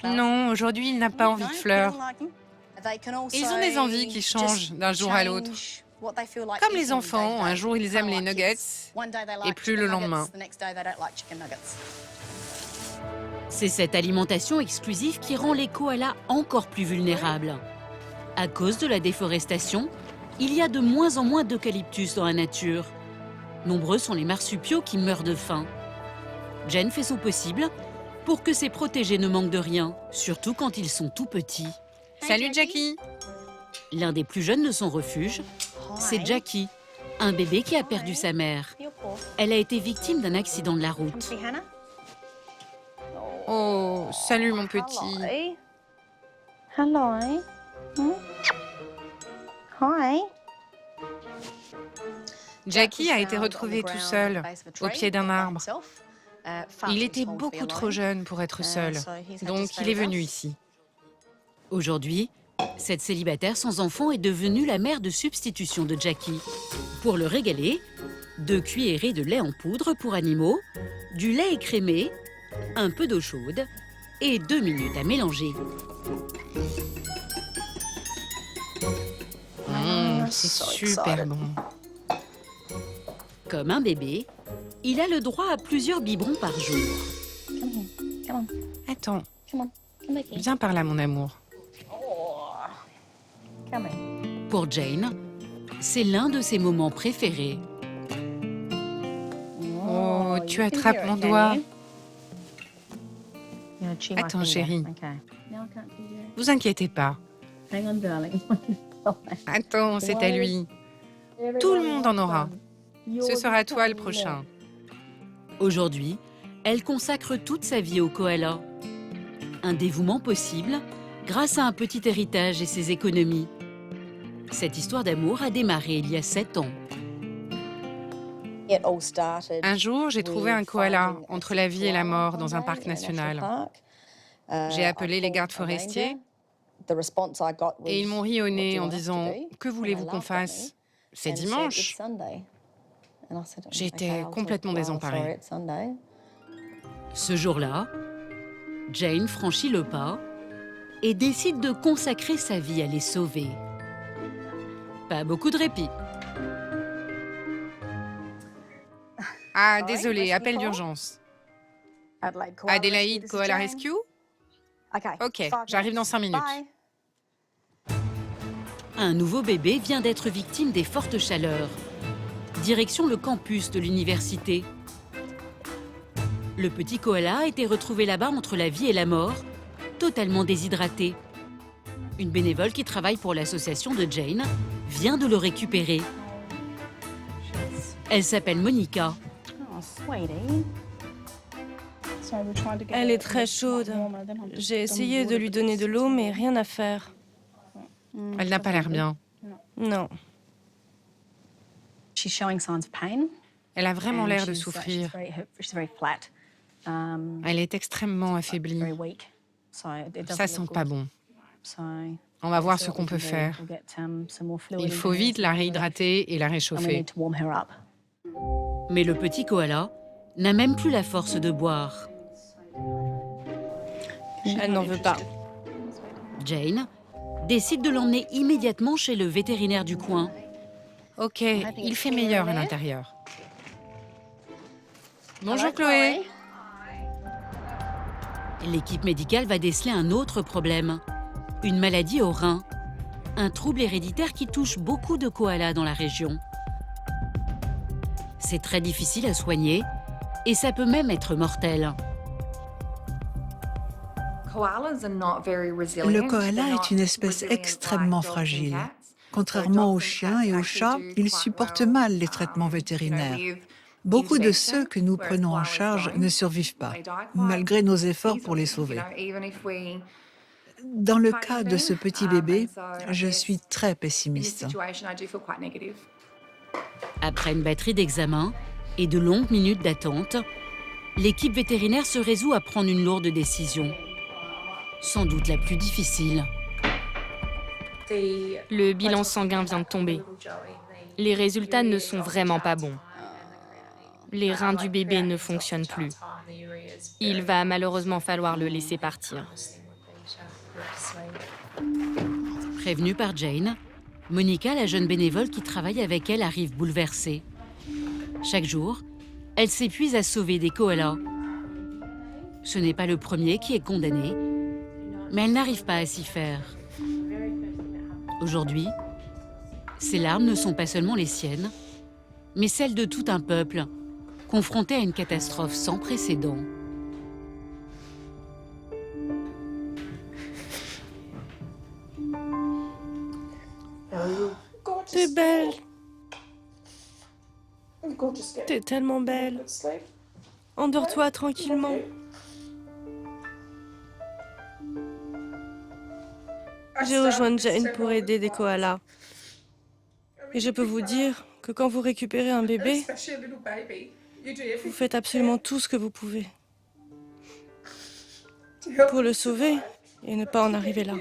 Non, aujourd'hui, il n'a pas envie de fleurs. Ils ont des envies qui changent d'un jour à l'autre. Comme les enfants, un jour ils aiment les nuggets et plus le lendemain. C'est cette alimentation exclusive qui rend les koalas encore plus vulnérables. À cause de la déforestation, il y a de moins en moins d'eucalyptus dans la nature. Nombreux sont les marsupiaux qui meurent de faim. Jane fait son possible pour que ses protégés ne manquent de rien, surtout quand ils sont tout petits. Salut Jackie! L'un des plus jeunes de son refuge, c'est Jackie, un bébé qui a perdu sa mère. Elle a été victime d'un accident de la route. Oh, salut mon petit. Jackie a été retrouvé tout seul, au pied d'un arbre. Il était beaucoup trop jeune pour être seul, donc il est venu ici. Aujourd'hui, cette célibataire sans enfant est devenue la mère de substitution de Jackie. Pour le régaler, 2 cuillerées de lait en poudre pour animaux, du lait écrémé, un peu d'eau chaude et 2 minutes à mélanger. C'est super bon. Comme un bébé, il a le droit à plusieurs biberons par jour. Attends, viens par là mon amour. Pour Jane, c'est l'un de ses moments préférés. Oh, tu attrapes mon doigt. Attends, chérie. Vous inquiétez pas. Attends, c'est à lui. Tout le monde en aura. Ce sera toi le prochain. Aujourd'hui, elle consacre toute sa vie au koala. Un dévouement possible grâce à un petit héritage et ses économies. Cette histoire d'amour a démarré il y a 7 ans. Un jour, j'ai trouvé un koala entre la vie et la mort dans un parc national. J'ai appelé les gardes forestiers et ils m'ont ri au nez en disant « Que voulez-vous qu'on fasse? C'est dimanche !» J'étais complètement désemparée. Ce jour-là, Jane franchit le pas et décide de consacrer sa vie à les sauver. Pas beaucoup de répit. Ah, désolé, appel d'urgence. Adélaïde, Koala Rescue? Ok, j'arrive dans 5 minutes. Un nouveau bébé vient d'être victime des fortes chaleurs. Direction le campus de l'université. Le petit koala a été retrouvé là-bas entre la vie et la mort, totalement déshydraté. Une bénévole qui travaille pour l'association de Jane vient de le récupérer. Elle s'appelle Monica. Elle est très chaude. J'ai essayé de lui donner de l'eau, mais rien à faire. Elle n'a pas l'air bien. Non. Elle a vraiment l'air de souffrir. Elle est extrêmement affaiblie. Ça sent pas bon. On va voir ce qu'on peut faire. Il faut vite la réhydrater et la réchauffer. Mais le petit koala n'a même plus la force de boire. Elle n'en veut pas. Jane décide de l'emmener immédiatement chez le vétérinaire du coin. Ok, il fait meilleur à l'intérieur. Bonjour Chloé. L'équipe médicale va déceler un autre problème. une maladie au rein, un trouble héréditaire qui touche beaucoup de koalas dans la région. C'est très difficile à soigner et ça peut même être mortel. Le koala est une espèce extrêmement fragile. Contrairement aux chiens et aux chats, il supporte mal les traitements vétérinaires. Beaucoup de ceux que nous prenons en charge ne survivent pas, malgré nos efforts pour les sauver. Dans le cas de ce petit bébé, je suis très pessimiste. Après une batterie d'examens et de longues minutes d'attente, l'équipe vétérinaire se résout à prendre une lourde décision. Sans doute la plus difficile. Le bilan sanguin vient de tomber. Les résultats ne sont vraiment pas bons. Les reins du bébé ne fonctionnent plus. Il va malheureusement falloir le laisser partir. Prévenue par Jane, Monica, la jeune bénévole qui travaille avec elle, arrive bouleversée. Chaque jour, elle s'épuise à sauver des koalas. Ce n'est pas le premier qui est condamné, mais elle n'arrive pas à s'y faire. Aujourd'hui, ses larmes ne sont pas seulement les siennes, mais celles de tout un peuple, confronté à une catastrophe sans précédent. T'es belle. T'es tellement belle. Endors-toi tranquillement. J'ai rejoint Jane pour aider des koalas. Et je peux vous dire que quand vous récupérez un bébé, vous faites absolument tout ce que vous pouvez pour le sauver et ne pas en arriver là.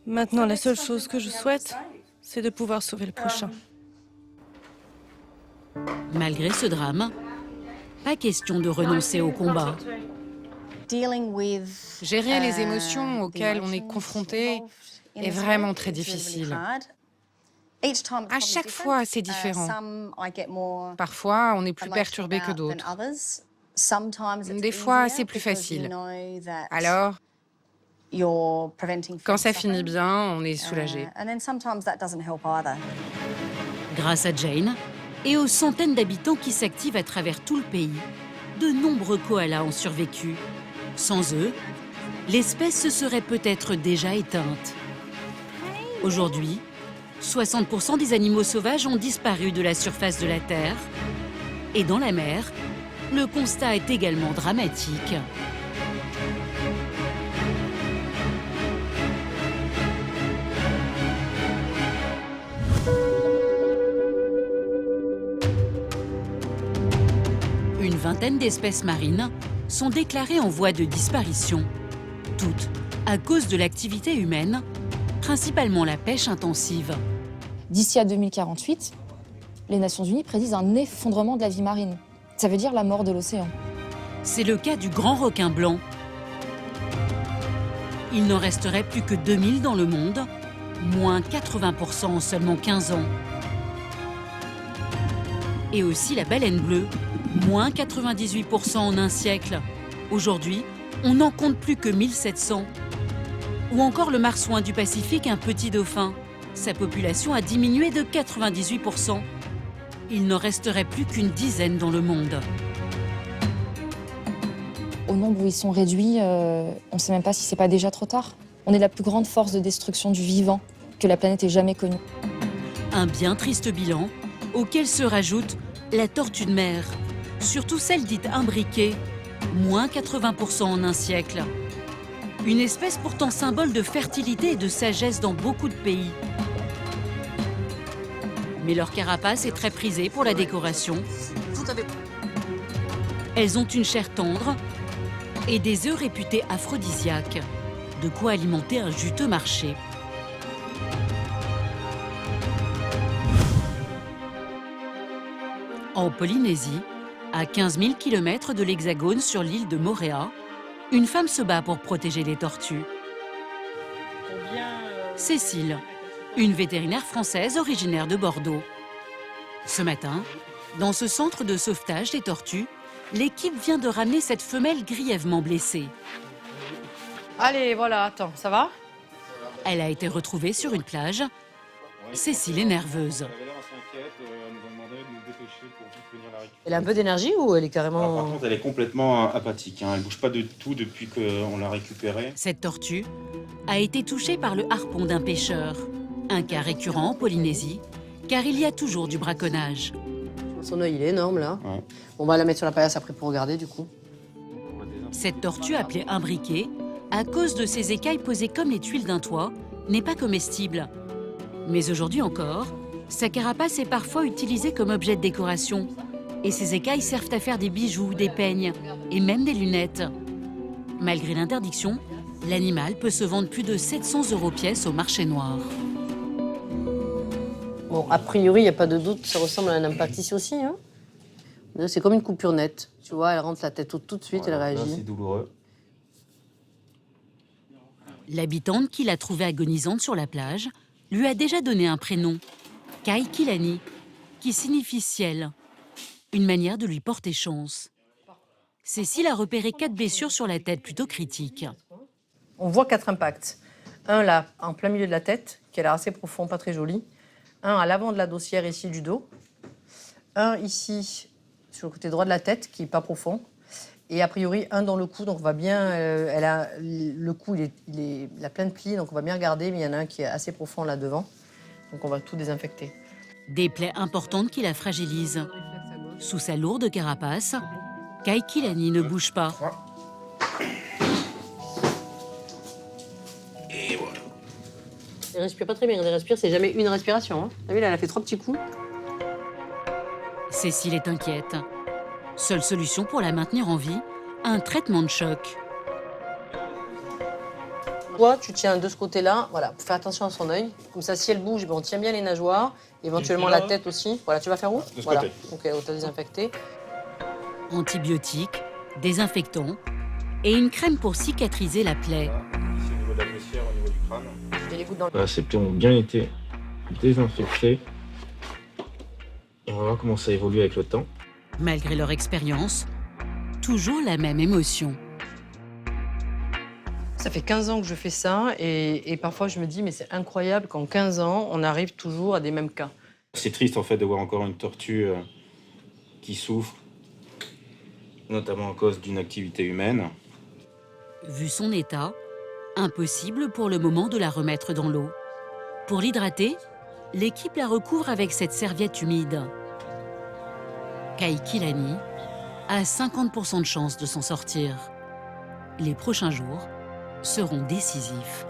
Maintenant, la seule chose que je souhaite, c'est de pouvoir sauver le prochain. Malgré ce drame, pas question de renoncer au combat. Gérer les émotions auxquelles on est confronté est vraiment très difficile. À chaque fois, c'est différent. Parfois, on est plus perturbé que d'autres. Des fois, c'est plus facile. Alors, quand ça finit bien, on est soulagé. Grâce à Jane et aux centaines d'habitants qui s'activent à travers tout le pays, de nombreux koalas ont survécu. Sans eux, l'espèce se serait peut-être déjà éteinte. Aujourd'hui, 60% des animaux sauvages ont disparu de la surface de la Terre. Et dans la mer, le constat est également dramatique. Une vingtaine d'espèces marines sont déclarées en voie de disparition. Toutes à cause de l'activité humaine, principalement la pêche intensive. D'ici à 2048, les Nations Unies prédisent un effondrement de la vie marine. Ça veut dire la mort de l'océan. C'est le cas du grand requin blanc. Il n'en resterait plus que 2000 dans le monde, moins 80% en seulement 15 ans. Et aussi la baleine bleue, moins 98% en un siècle. Aujourd'hui, on n'en compte plus que 1700. Ou encore le marsouin du Pacifique, un petit dauphin. Sa population a diminué de 98%. Il n'en resterait plus qu'une dizaine dans le monde. Au nombre où ils sont réduits, on ne sait même pas si c'est pas déjà trop tard. On est la plus grande force de destruction du vivant que la planète ait jamais connue. Un bien triste bilan auquel se rajoute la tortue de mer, surtout celle dite imbriquée, moins 80% en un siècle. Une espèce pourtant symbole de fertilité et de sagesse dans beaucoup de pays. Mais leur carapace est très prisée pour la décoration. Elles ont une chair tendre et des œufs réputés aphrodisiaques, de quoi alimenter un juteux marché. En Polynésie, à 15 000 km de l'Hexagone sur l'île de Moorea, une femme se bat pour protéger les tortues. Cécile, une vétérinaire française originaire de Bordeaux. Ce matin, dans ce centre de sauvetage des tortues, l'équipe vient de ramener cette femelle grièvement blessée. Allez, voilà, attends, ça va? Elle a été retrouvée sur une plage. Cécile est nerveuse. Elle a un peu d'énergie ou elle est carrément... Alors, par contre, elle est complètement apathique. Hein. Elle ne bouge pas du tout depuis qu'on l'a récupérée. Cette tortue a été touchée par le harpon d'un pêcheur. Un cas récurrent en Polynésie, car il y a toujours du braconnage. Son œil, il est énorme, là. Ouais. On va la mettre sur la paillasse après pour regarder, du coup. Cette tortue, appelée imbriquée, à cause de ses écailles posées comme les tuiles d'un toit, n'est pas comestible. Mais aujourd'hui encore, sa carapace est parfois utilisée comme objet de décoration. Et ses écailles servent à faire des bijoux, des peignes et même des lunettes. Malgré l'interdiction, l'animal peut se vendre plus de 700 € pièce au marché noir. Bon, a priori, il n'y a pas de doute, ça ressemble à un impact ici aussi. Hein, c'est comme une coupure nette. Tu vois, elle rentre la tête tout de suite, elle réagit. C'est douloureux. L'habitante qui l'a trouvée agonisante sur la plage lui a déjà donné un prénom, Kaikilani, qui signifie ciel. Une manière de lui porter chance. Cécile a repéré 4 blessures sur la tête plutôt critiques. On voit 4 impacts. Un là, en plein milieu de la tête, qui a l'air assez profond, pas très joli. Un à l'avant de la dossière ici du dos. Un ici, sur le côté droit de la tête, qui n'est pas profond. Et a priori, un dans le cou, donc on va bien... le cou, il a plein de plis, donc on va bien regarder, mais il y en a un qui est assez profond là devant. Donc on va tout désinfecter. Des plaies importantes qui la fragilisent. Sous sa lourde carapace, Kaikilani ne bouge pas. Et voilà. Elle respire pas très bien. Elle respire, c'est jamais une respiration. Hein. T'as vu, là, elle a fait 3 petits coups. Cécile est inquiète. Seule solution pour la maintenir en vie, un traitement de choc. Toi, tu tiens de ce côté-là, voilà, pour faire attention à son œil. Comme ça, si elle bouge, on tient bien les nageoires, éventuellement la tête aussi. Voilà, tu vas faire où? De ce voilà. côté. Ok, on t'a désinfecté. Antibiotiques, désinfectants et une crème pour cicatriser la plaie. Ici, au niveau de la blessure, au niveau du crâne. J'ai les gouttes dans le... Voilà, ces plaies ont bien été désinfectées. Et on va voir comment ça évolue avec le temps. Malgré leur expérience, toujours la même émotion. Ça fait 15 ans que je fais ça et parfois je me dis mais c'est incroyable qu'en 15 ans, on arrive toujours à des mêmes cas. C'est triste en fait de voir encore une tortue qui souffre, notamment à cause d'une activité humaine. Vu son état, impossible pour le moment de la remettre dans l'eau. Pour l'hydrater, l'équipe la recouvre avec cette serviette humide. Kaikilani a 50% de chance de s'en sortir. Les prochains jours seront décisifs.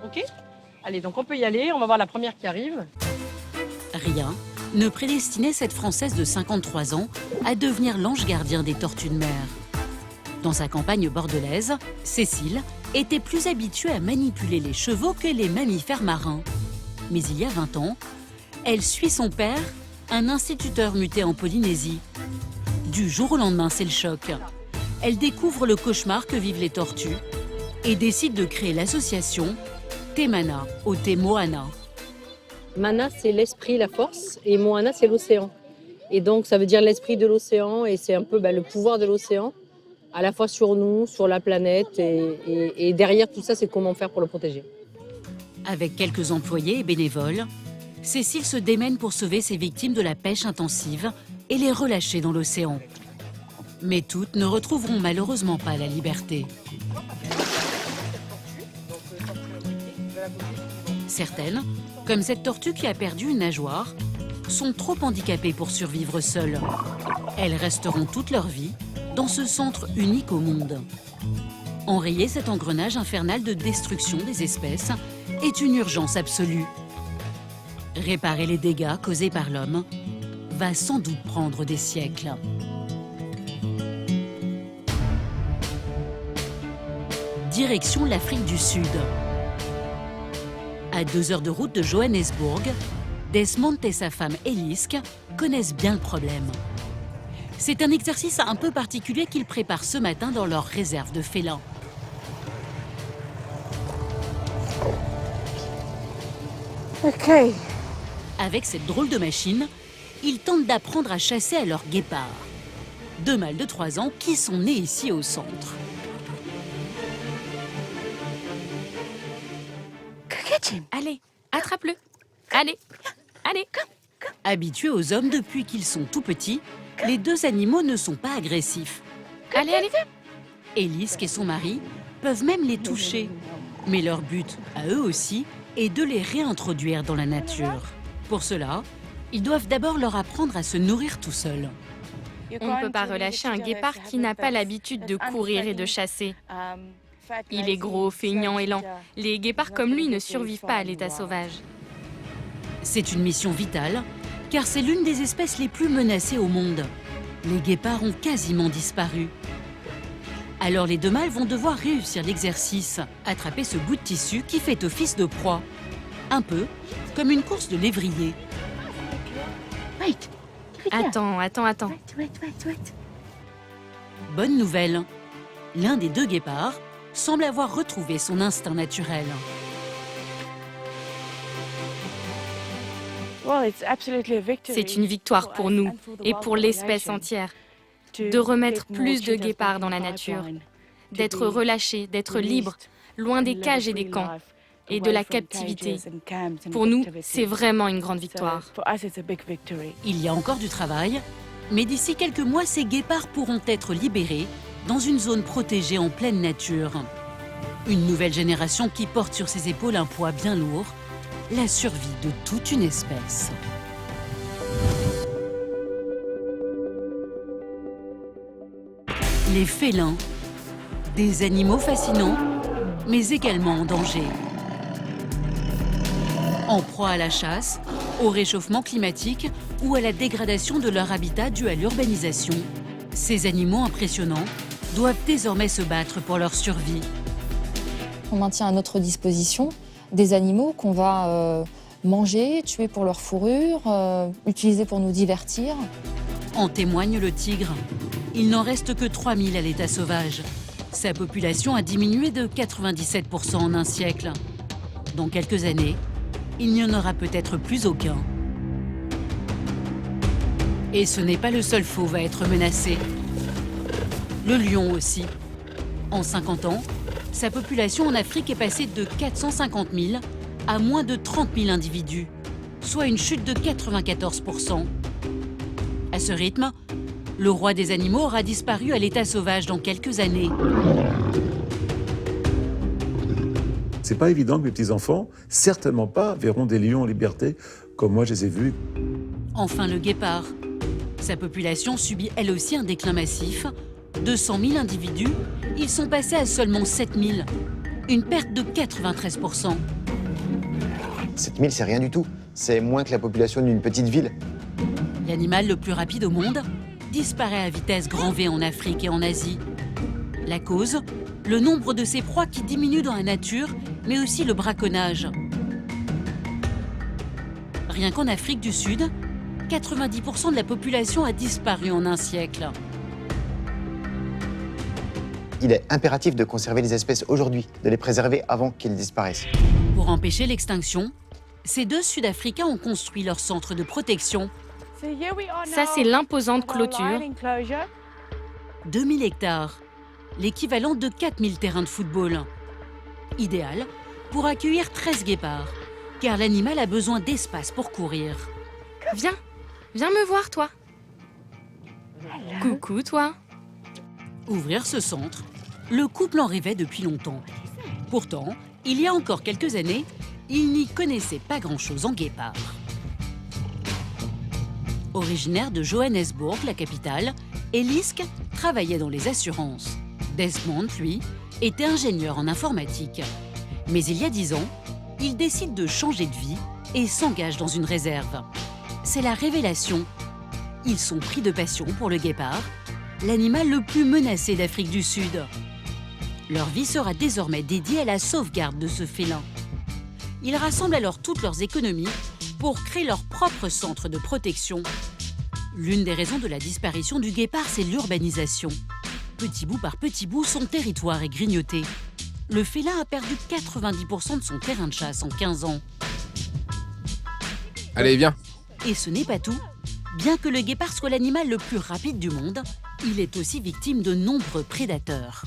Ok, allez, donc on peut y aller, on va voir la première qui arrive. Rien ne prédestinait cette Française de 53 ans à devenir l'ange gardien des tortues de mer. Dans sa campagne bordelaise, Cécile était plus habituée à manipuler les chevaux que les mammifères marins. Mais il y a 20 ans, elle suit son père, un instituteur muté en Polynésie. Du jour au lendemain, c'est le choc. Elle découvre le cauchemar que vivent les tortues et décide de créer l'association Temana au Te Moana. Mana, c'est l'esprit, la force, et Moana, c'est l'océan. Et donc, ça veut dire l'esprit de l'océan, et c'est un peu le pouvoir de l'océan, à la fois sur nous, sur la planète, et derrière tout ça, c'est comment faire pour le protéger. Avec quelques employés et bénévoles, Cécile se démène pour sauver ses victimes de la pêche intensive et les relâcher dans l'océan. Mais toutes ne retrouveront malheureusement pas la liberté. Certaines, comme cette tortue qui a perdu une nageoire, sont trop handicapées pour survivre seules. Elles resteront toute leur vie dans ce centre unique au monde. Enrayer cet engrenage infernal de destruction des espèces est une urgence absolue. Réparer les dégâts causés par l'homme va sans doute prendre des siècles. Direction l'Afrique du Sud. À 2 heures de route de Johannesburg, Desmond et sa femme Elisk connaissent bien le problème. C'est un exercice un peu particulier qu'ils préparent ce matin dans leur réserve de félins. Ok. Avec cette drôle de machine, ils tentent d'apprendre à chasser à leur guépard. 2 mâles de 3 ans qui sont nés ici au centre. Allez, attrape-le. Allez, allez. Habitués aux hommes depuis qu'ils sont tout petits, les deux animaux ne sont pas agressifs. Allez, allez. Élisque et son mari peuvent même les toucher. Mais leur but, à eux aussi, est de les réintroduire dans la nature. Pour cela, ils doivent d'abord leur apprendre à se nourrir tout seuls. On ne peut pas relâcher un guépard qui n'a pas l'habitude de courir et de chasser. Il est gros, feignant et lent. Les guépards comme lui ne survivent pas à l'état sauvage. C'est une mission vitale, car c'est l'une des espèces les plus menacées au monde. Les guépards ont quasiment disparu. Alors les deux mâles vont devoir réussir l'exercice, attraper ce bout de tissu qui fait office de proie. Un peu comme une course de lévrier. Attends. Bonne nouvelle, l'un des deux guépards semble avoir retrouvé son instinct naturel. C'est une victoire pour nous et pour l'espèce entière. De remettre plus de guépards dans la nature, d'être relâchés, d'être libres, loin des cages et des camps, et de la captivité. Pour nous, c'est vraiment une grande victoire. Il y a encore du travail, mais d'ici quelques mois, ces guépards pourront être libérés dans une zone protégée en pleine nature. Une nouvelle génération qui porte sur ses épaules un poids bien lourd, la survie de toute une espèce. Les félins, des animaux fascinants, mais également en danger. En proie à la chasse, au réchauffement climatique ou à la dégradation de leur habitat dû à l'urbanisation, ces animaux impressionnants doivent désormais se battre pour leur survie. On maintient à notre disposition des animaux qu'on va manger, tuer pour leur fourrure, utiliser pour nous divertir. En témoigne le tigre. Il n'en reste que 3000 à l'état sauvage. Sa population a diminué de 97% en un siècle. Dans quelques années, il n'y en aura peut-être plus aucun. Et ce n'est pas le seul fauve à être menacé. Le lion aussi. En 50 ans, sa population en Afrique est passée de 450 000 à moins de 30 000 individus, soit une chute de 94%. À ce rythme, le roi des animaux aura disparu à l'état sauvage dans quelques années. C'est pas évident que mes petits-enfants, certainement pas, verront des lions en liberté comme moi je les ai vus. Enfin, le guépard. Sa population subit elle aussi un déclin massif. De 100 000 individus, ils sont passés à seulement 7 000. Une perte de 93%. 7 000, c'est rien du tout. C'est moins que la population d'une petite ville. L'animal le plus rapide au monde disparaît à vitesse grand V en Afrique et en Asie. La cause, le nombre de ses proies qui diminue dans la nature, mais aussi le braconnage. Rien qu'en Afrique du Sud, 90% de la population a disparu en un siècle. Il est impératif de conserver les espèces aujourd'hui, de les préserver avant qu'elles disparaissent. Pour empêcher l'extinction, ces deux Sud-Africains ont construit leur centre de protection. Ça, c'est l'imposante clôture. 2000 hectares, l'équivalent de 4000 terrains de football. Idéal pour accueillir 13 guépards, car l'animal a besoin d'espace pour courir. Viens me voir, toi. Coucou, toi. Ouvrir ce centre, le couple en rêvait depuis longtemps. Pourtant, il y a encore quelques années, il n'y connaissait pas grand-chose en guépard. Originaire de Johannesburg, la capitale, Élisque travaillait dans les assurances. Desmond, lui, était ingénieur en informatique. Mais il y a 10 ans, il décide de changer de vie et s'engage dans une réserve. C'est la révélation. Ils sont pris de passion pour le guépard, l'animal le plus menacé d'Afrique du Sud. Leur vie sera désormais dédiée à la sauvegarde de ce félin. Ils rassemblent alors toutes leurs économies pour créer leur propre centre de protection. L'une des raisons de la disparition du guépard, c'est l'urbanisation. Petit bout par petit bout, son territoire est grignoté. Le félin a perdu 90% de son terrain de chasse en 15 ans. Allez, viens. Et ce n'est pas tout. Bien que le guépard soit l'animal le plus rapide du monde, il est aussi victime de nombreux prédateurs.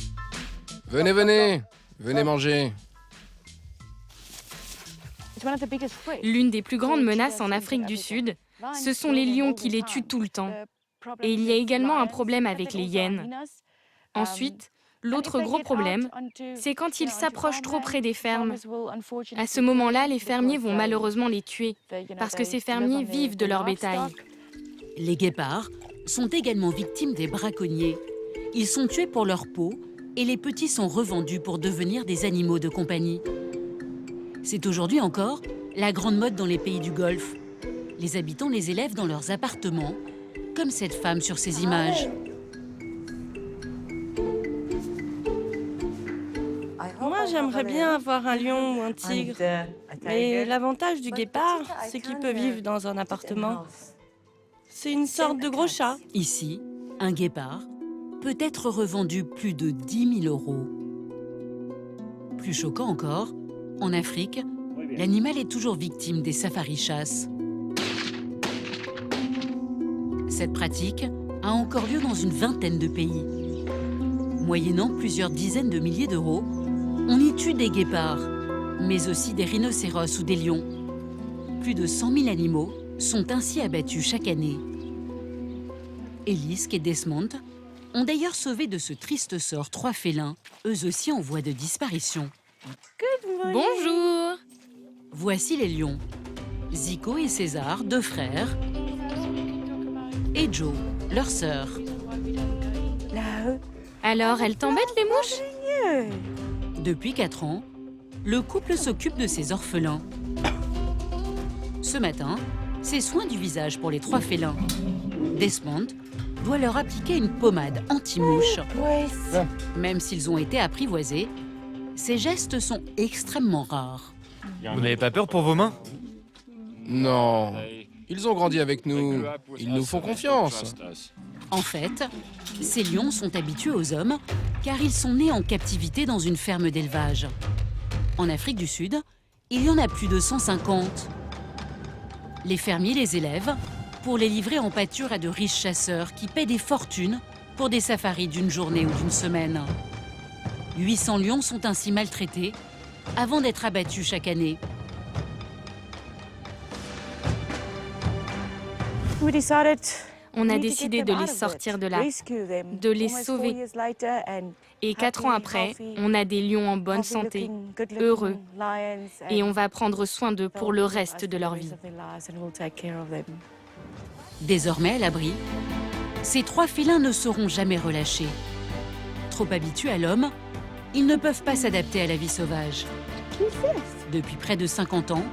Venez, venez manger. L'une des plus grandes menaces en Afrique du Sud, ce sont les lions qui les tuent tout le temps. Et il y a également un problème avec les hyènes. Ensuite, l'autre gros problème, c'est quand ils s'approchent trop près des fermes. À ce moment-là, les fermiers vont malheureusement les tuer, parce que ces fermiers vivent de leur bétail. Les guépards sont également victimes des braconniers. Ils sont tués pour leur peau et les petits sont revendus pour devenir des animaux de compagnie. C'est aujourd'hui encore la grande mode dans les pays du Golfe. Les habitants les élèvent dans leurs appartements, comme cette femme sur ces images. Moi, j'aimerais bien avoir un lion ou un tigre. Mais l'avantage du guépard, c'est qu'il peut vivre dans un appartement. C'est une sorte de gros chat. Ici, un guépard peut être revendu plus de 10 000 €. Plus choquant encore, en Afrique, l'animal est toujours victime des safaris-chasses. Cette pratique a encore lieu dans une vingtaine de pays. Moyennant plusieurs dizaines de milliers d'euros, on y tue des guépards, mais aussi des rhinocéros ou des lions. Plus de 100 000 animaux sont ainsi abattus chaque année. Ellis et Desmond ont d'ailleurs sauvé de ce triste sort 3 félins, eux aussi en voie de disparition. Bonjour! Voici les lions. Zico et César, 2 frères, et Joe, leur sœur. Alors, elles t'embêtent les mouches? Depuis 4 ans, le couple s'occupe de ses orphelins. Ce matin, c'est soin du visage pour les 3 félins. Desmond doit leur appliquer une pommade anti-mouche. Même s'ils ont été apprivoisés, ces gestes sont extrêmement rares. Vous n'avez pas peur pour vos mains? Non, ils ont grandi avec nous, ils nous font confiance. En fait, ces lions sont habitués aux hommes car ils sont nés en captivité dans une ferme d'élevage. En Afrique du Sud, il y en a plus de 150. Les fermiers les élèvent pour les livrer en pâture à de riches chasseurs qui paient des fortunes pour des safaris d'une journée ou d'une semaine. 800 lions sont ainsi maltraités avant d'être abattus chaque année. On a décidé de les sortir de là, de les sauver. Et 4 ans après, on a des lions en bonne santé, heureux. Et on va prendre soin d'eux pour le reste de leur vie. Désormais à l'abri, ces 3 félins ne seront jamais relâchés. Trop habitués à l'homme, ils ne peuvent pas s'adapter à la vie sauvage. Depuis près de 50 ans,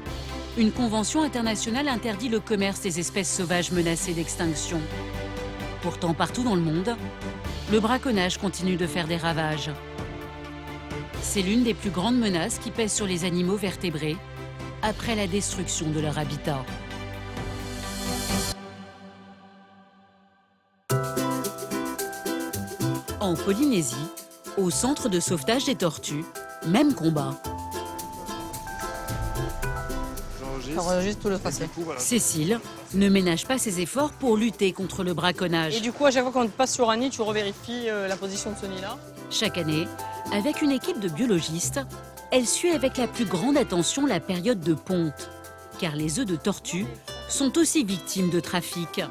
une convention internationale interdit le commerce des espèces sauvages menacées d'extinction. Pourtant, partout dans le monde, le braconnage continue de faire des ravages. C'est l'une des plus grandes menaces qui pèsent sur les animaux vertébrés après la destruction de leur habitat. En Polynésie, au centre de sauvetage des tortues, même combat. J'enregistre tout le tracé. Cécile ne ménage pas ses efforts pour lutter contre le braconnage. Et du coup, à chaque fois qu'on passe sur un nid, tu revérifies la position de ce nid-là. Chaque année, avec une équipe de biologistes, elle suit avec la plus grande attention la période de ponte, car les œufs de tortue sont aussi victimes de trafic.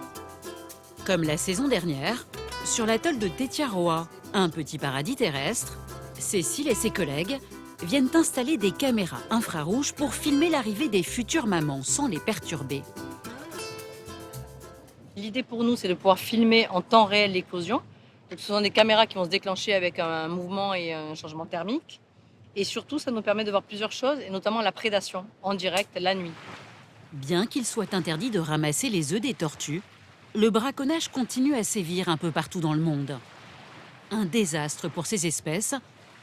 Comme la saison dernière, sur l'atoll de Tetiaroa, un petit paradis terrestre, Cécile et ses collègues viennent installer des caméras infrarouges pour filmer l'arrivée des futures mamans sans les perturber. L'idée pour nous, c'est de pouvoir filmer en temps réel l'éclosion. Donc, ce sont des caméras qui vont se déclencher avec un mouvement et un changement thermique. Et surtout, ça nous permet de voir plusieurs choses, et notamment la prédation en direct la nuit. Bien qu'il soit interdit de ramasser les œufs des tortues, le braconnage continue à sévir un peu partout dans le monde. Un désastre pour ces espèces,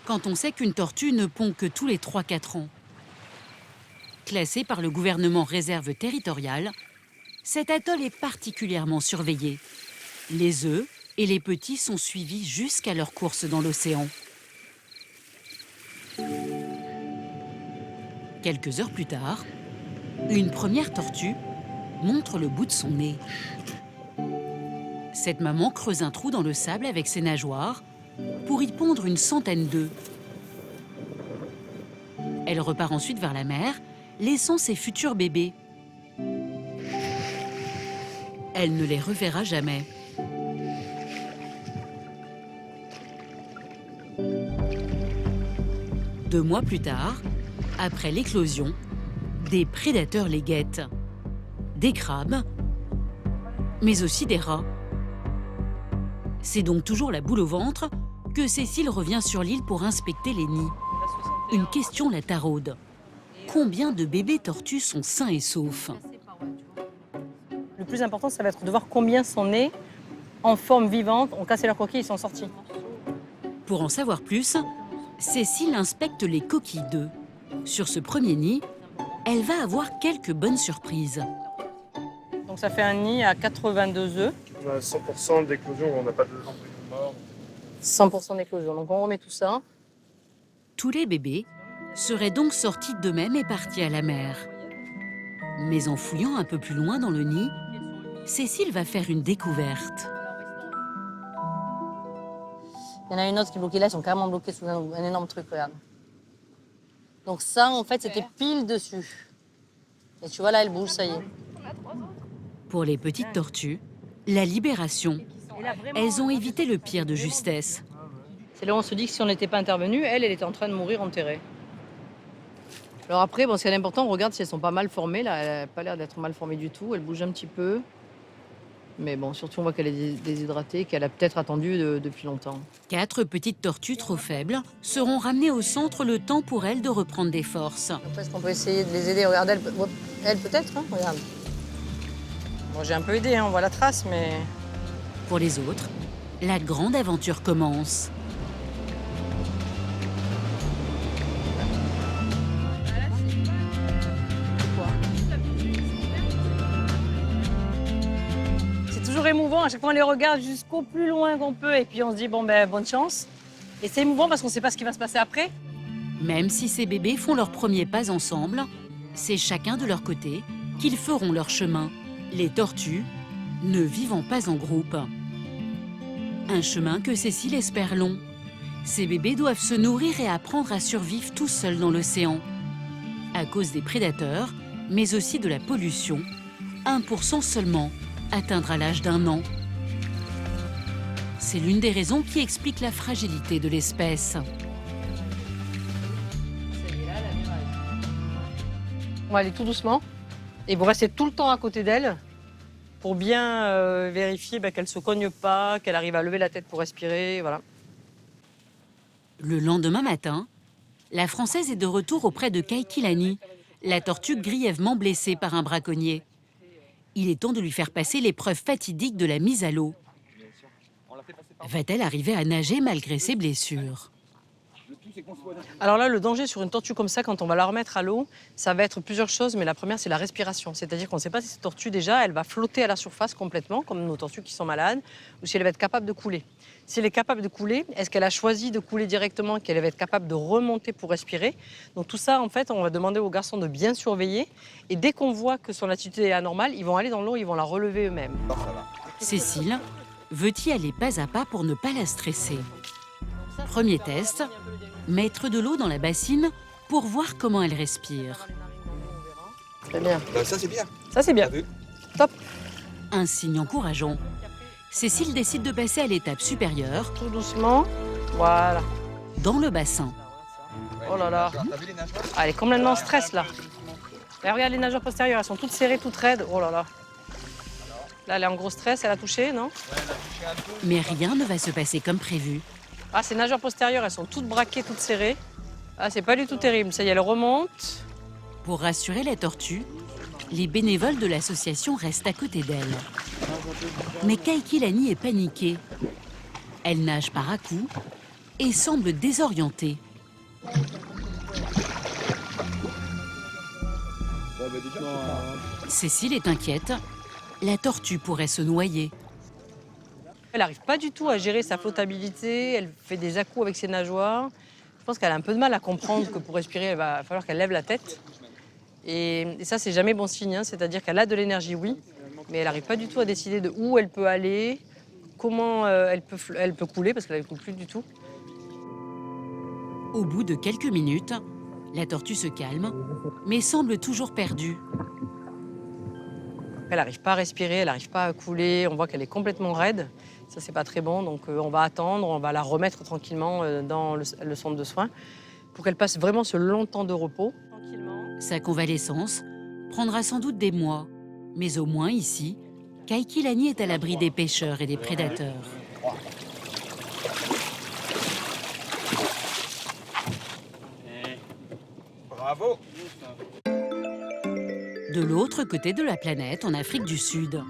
quand on sait qu'une tortue ne pond que tous les 3-4 ans. Classé par le gouvernement réserve territoriale, cet atoll est particulièrement surveillé. Les œufs et les petits sont suivis jusqu'à leur course dans l'océan. Quelques heures plus tard, une première tortue montre le bout de son nez. Cette maman creuse un trou dans le sable avec ses nageoires pour y pondre une centaine d'œufs. Elle repart ensuite vers la mer laissant ses futurs bébés. Elle ne les reverra jamais. Deux mois plus tard, après l'éclosion, des prédateurs les guettent. Des crabes, mais aussi des rats. C'est donc toujours la boule au ventre que Cécile revient sur l'île pour inspecter les nids. Une question la taraude. Combien de bébés tortues sont sains et saufs? Le plus important, ça va être de voir combien sont nés en forme vivante, ont cassé leur coquille et sont sortis. Pour en savoir plus, Cécile inspecte les coquilles d'œufs. Sur ce premier nid, elle va avoir quelques bonnes surprises. Donc ça fait un nid à 82 œufs. On a 100% d'éclosion, on n'a pas de mort. 100% d'éclosion. Donc on remet tout ça. Tous les bébés seraient donc sortis d'eux-mêmes et partis à la mer. Mais en fouillant un peu plus loin dans le nid, Cécile va faire une découverte. Il y en a une autre qui est bloquée là, ils sont carrément bloqués sous un énorme truc, regarde. Donc ça, en fait, c'était pile dessus. Et tu vois, là, elle bouge, ça y est. Pour les petites tortues, la libération. Elles ont évité le pire de justesse. C'est là où on se dit que si on n'était pas intervenu, elle était en train de mourir enterrée. Alors après, bon, ce qui est important, on regarde si elles sont pas mal formées. Là, elle n'a pas l'air d'être mal formée du tout. Elle bouge un petit peu. Mais bon, surtout, on voit qu'elle est déshydratée, qu'elle a peut-être attendu depuis longtemps. 4 petites tortues trop faibles seront ramenées au centre le temps pour elles de reprendre des forces. Est-ce qu'on peut essayer de les aider? Regarde, elle peut-être, hein, regarde. Moi, j'ai un peu aidé, hein, on voit la trace, mais... Pour les autres, la grande aventure commence. Toujours émouvant, à chaque fois on les regarde jusqu'au plus loin qu'on peut et puis on se dit bon ben bonne chance. Et c'est émouvant parce qu'on ne sait pas ce qui va se passer après. Même si ces bébés font leurs premiers pas ensemble, c'est chacun de leur côté qu'ils feront leur chemin. Les tortues ne vivant pas en groupe. Un chemin que Cécile espère long. Ces bébés doivent se nourrir et apprendre à survivre tout seuls dans l'océan. À cause des prédateurs, mais aussi de la pollution, 1% seulement atteindra l'âge d'1 an. C'est l'une des raisons qui explique la fragilité de l'espèce. On va aller tout doucement et vous restez tout le temps à côté d'elle pour bien vérifier qu'elle ne se cogne pas, qu'elle arrive à lever la tête pour respirer, voilà. Le lendemain matin, la Française est de retour auprès de Kaikilani, la tortue grièvement blessée par un braconnier. Il est temps de lui faire passer l'épreuve fatidique de la mise à l'eau. Va-t-elle arriver à nager malgré ses blessures? Alors là, le danger sur une tortue comme ça, quand on va la remettre à l'eau, ça va être plusieurs choses, mais la première, c'est la respiration. C'est-à-dire qu'on ne sait pas si cette tortue, déjà, elle va flotter à la surface complètement, comme nos tortues qui sont malades, ou si elle va être capable de couler. Si elle est capable de couler, est-ce qu'elle a choisi de couler directement, qu'elle va être capable de remonter pour respirer? Donc tout ça, en fait, on va demander aux garçons de bien surveiller. Et dès qu'on voit que son attitude est anormale, ils vont aller dans l'eau, ils vont la relever eux-mêmes. Cécile veut y aller pas à pas pour ne pas la stresser. Premier test, mettre de l'eau dans la bassine pour voir comment elle respire. Très bien. Ça, c'est bien. Ça, c'est bien. Top. Un signe encourageant. Cécile décide de passer à l'étape supérieure. Tout doucement. Voilà. Dans le bassin. Oh là là. Ah, elle est complètement en stress, là. Et regarde les nageurs postérieures, elles sont toutes serrées, toutes raides. Oh là là. Là, elle est en gros stress, elle a touché, non? Mais rien ne va se passer comme prévu. Ah, ces nageurs postérieures, elles sont toutes braquées, toutes serrées. Ah, c'est pas du tout terrible. Ça y est, elle remonte. Pour rassurer la tortue, les bénévoles de l'association restent à côté d'elle. Mais Kaikilani est paniquée. Elle nage par à-coups et semble désorientée. Cécile est inquiète. La tortue pourrait se noyer. Elle n'arrive pas du tout à gérer sa flottabilité. Elle fait des à-coups avec ses nageoires. Je pense qu'elle a un peu de mal à comprendre que pour respirer, il va falloir qu'elle lève la tête. Et ça, c'est jamais bon signe. Hein. C'est-à-dire qu'elle a de l'énergie, oui, mais elle n'arrive pas du tout à décider de où elle peut aller, comment elle peut couler, parce qu'elle ne coule plus du tout. Au bout de quelques minutes, La tortue se calme, mais semble toujours perdue. Elle n'arrive pas à respirer, elle n'arrive pas à couler, on voit qu'elle est complètement raide. Ça, c'est pas très bon, donc on va attendre, on va la remettre tranquillement dans le centre de soins pour qu'elle passe vraiment ce long temps de repos. Sa convalescence prendra sans doute des mois, mais au moins ici, Kaikilani est à l'abri des pêcheurs et des prédateurs. Bravo! De l'autre côté de la planète, en Afrique du Sud,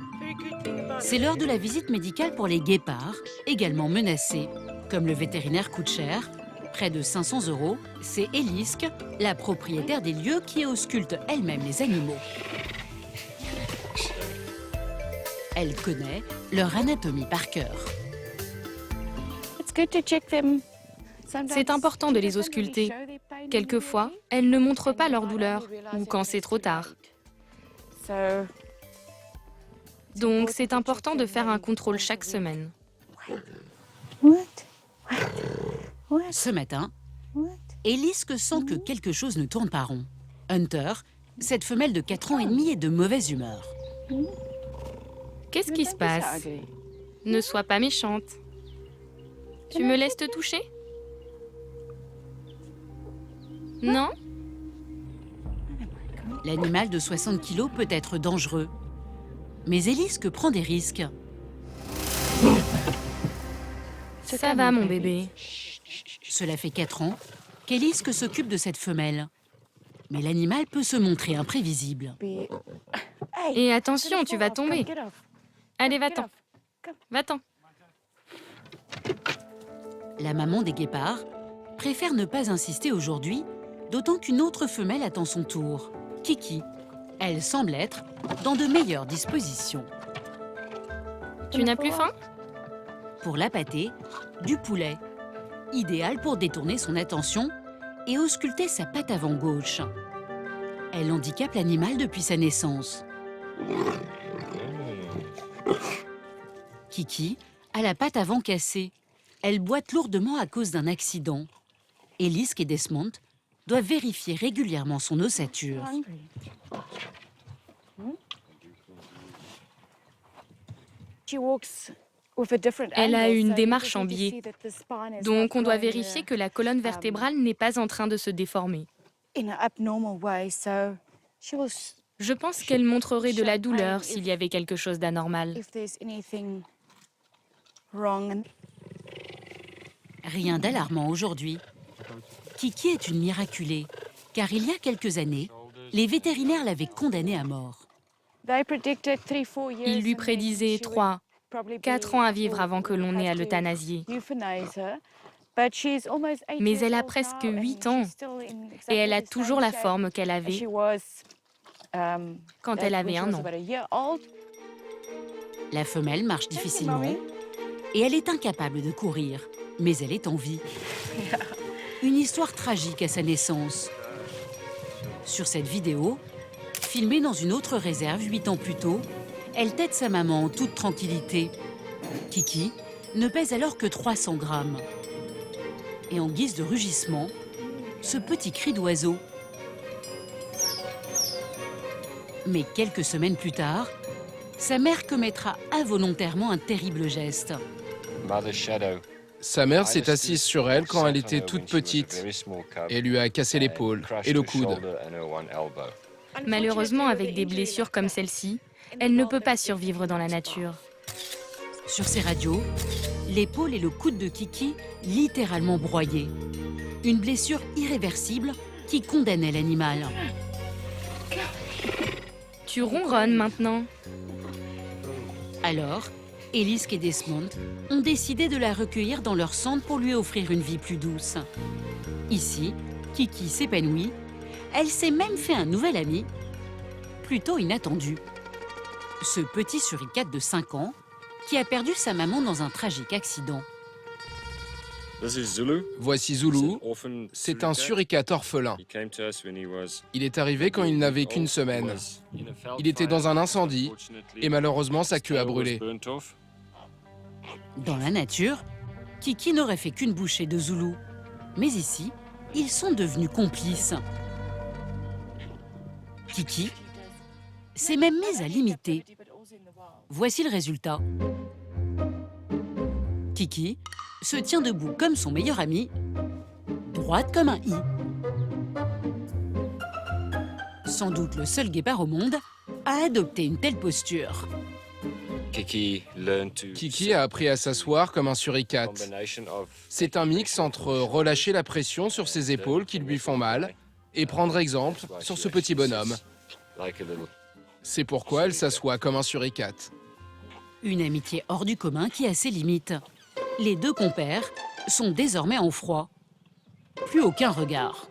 c'est l'heure de la visite médicale pour les guépards, également menacés. Comme le vétérinaire coûte cher, près de 500 €, c'est Elisk, la propriétaire des lieux, qui ausculte elle-même les animaux. Elle connaît leur anatomie par cœur. C'est important de les ausculter. Quelquefois, elles ne montrent pas leur douleur, ou quand c'est trop tard. Donc, c'est important de faire un contrôle chaque semaine. Ce matin, Elisk sent que quelque chose ne tourne pas rond. Hunter, cette femelle de 4 ans et demi, est de mauvaise humeur. Qu'est-ce qui se passe? Ne sois pas méchante. Tu me laisses te toucher? Non? L'animal de 60 kilos peut être dangereux. Mais Elisk prend des risques. Ça va, mon bébé. Cela fait 4 ans qu'Elisk s'occupe de cette femelle. Mais l'animal peut se montrer imprévisible. Et attention, tu vas tomber. Allez, va-t'en. Va-t'en. La maman des guépards préfère ne pas insister aujourd'hui, d'autant qu'une autre femelle attend son tour, Kiki. Elle semble être dans de meilleures dispositions. Tu n'as plus faim? Pour l'appâter, du poulet. Idéal pour détourner son attention et ausculter sa patte avant gauche. Elle handicape l'animal depuis sa naissance. Kiki a la patte avant cassée. Elle boite lourdement à cause d'un accident. Elisk et Desmond doivent vérifier régulièrement son ossature. Elle a une démarche en biais, donc on doit vérifier que la colonne vertébrale n'est pas en train de se déformer. Je pense qu'elle montrerait de la douleur s'il y avait quelque chose d'anormal. Rien d'alarmant aujourd'hui. Kiki est une miraculée, car il y a quelques années, les vétérinaires l'avaient condamnée à mort. Ils lui prédisaient 3, 4 ans à vivre avant que l'on ait à l'euthanasier. Mais elle a presque 8 ans et elle a toujours la forme qu'elle avait quand elle avait 1 an. La femelle marche difficilement et elle est incapable de courir, mais elle est en vie. Une histoire tragique à sa naissance. Sur cette vidéo, filmée dans une autre réserve 8 ans plus tôt, elle tète sa maman en toute tranquillité. Kiki ne pèse alors que 300 grammes. Et en guise de rugissement, ce petit cri d'oiseau. Mais quelques semaines plus tard, sa mère commettra involontairement un terrible geste. Sa mère s'est assise sur elle quand elle était toute petite et lui a cassé l'épaule et le coude. Malheureusement, avec des blessures comme celle-ci, elle ne peut pas survivre dans la nature. Sur ces radios, l'épaule et le coude de Kiki littéralement broyés. Une blessure irréversible qui condamnait l'animal. Tu ronronnes maintenant. Alors, Elisk et Desmond ont décidé de la recueillir dans leur centre pour lui offrir une vie plus douce. Ici, Kiki s'épanouit. Elle s'est même fait un nouvel ami, plutôt inattendu. Ce petit suricate de 5 ans qui a perdu sa maman dans un tragique accident. Voici Zulu, c'est un suricate orphelin. Il est arrivé quand il n'avait qu'une semaine. Il était dans un incendie et malheureusement sa queue a brûlé. Dans la nature, Kiki n'aurait fait qu'une bouchée de Zulu. Mais ici, ils sont devenus complices. Kiki s'est même mise à l'imiter. Voici le résultat. Kiki se tient debout comme son meilleur ami, droite comme un i. Sans doute le seul guépard au monde à adopter une telle posture. Kiki a appris à s'asseoir comme un suricate. C'est un mix entre relâcher la pression sur ses épaules qui lui font mal et prendre exemple sur ce petit bonhomme. C'est pourquoi elle s'assoit comme un suricate. Une amitié hors du commun qui a ses limites. Les deux compères sont désormais en froid. Plus aucun regard.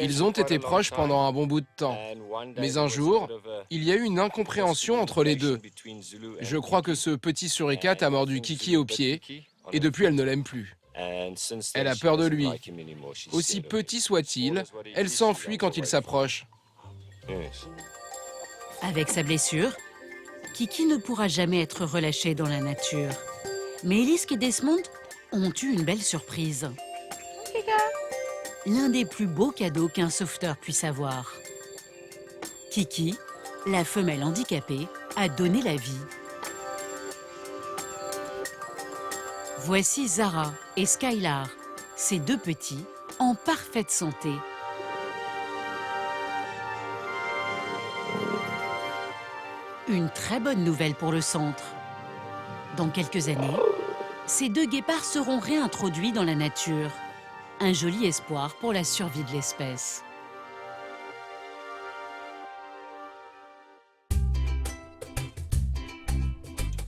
Ils ont été proches pendant un bon bout de temps. Mais un jour, il y a eu une incompréhension entre les deux. Je crois que ce petit suricate a mordu Kiki au pied, et depuis elle ne l'aime plus. Elle a peur de lui. Aussi petit soit-il, elle s'enfuit quand il s'approche. Avec sa blessure, Kiki ne pourra jamais être relâchée dans la nature. Mais Elise et Desmond ont eu une belle surprise. L'un des plus beaux cadeaux qu'un sauveteur puisse avoir. Kiki, la femelle handicapée, a donné la vie. Voici Zara et Skylar, ces deux petits, en parfaite santé. Une très bonne nouvelle pour le centre. Dans quelques années, ces deux guépards seront réintroduits dans la nature. Un joli espoir pour la survie de l'espèce.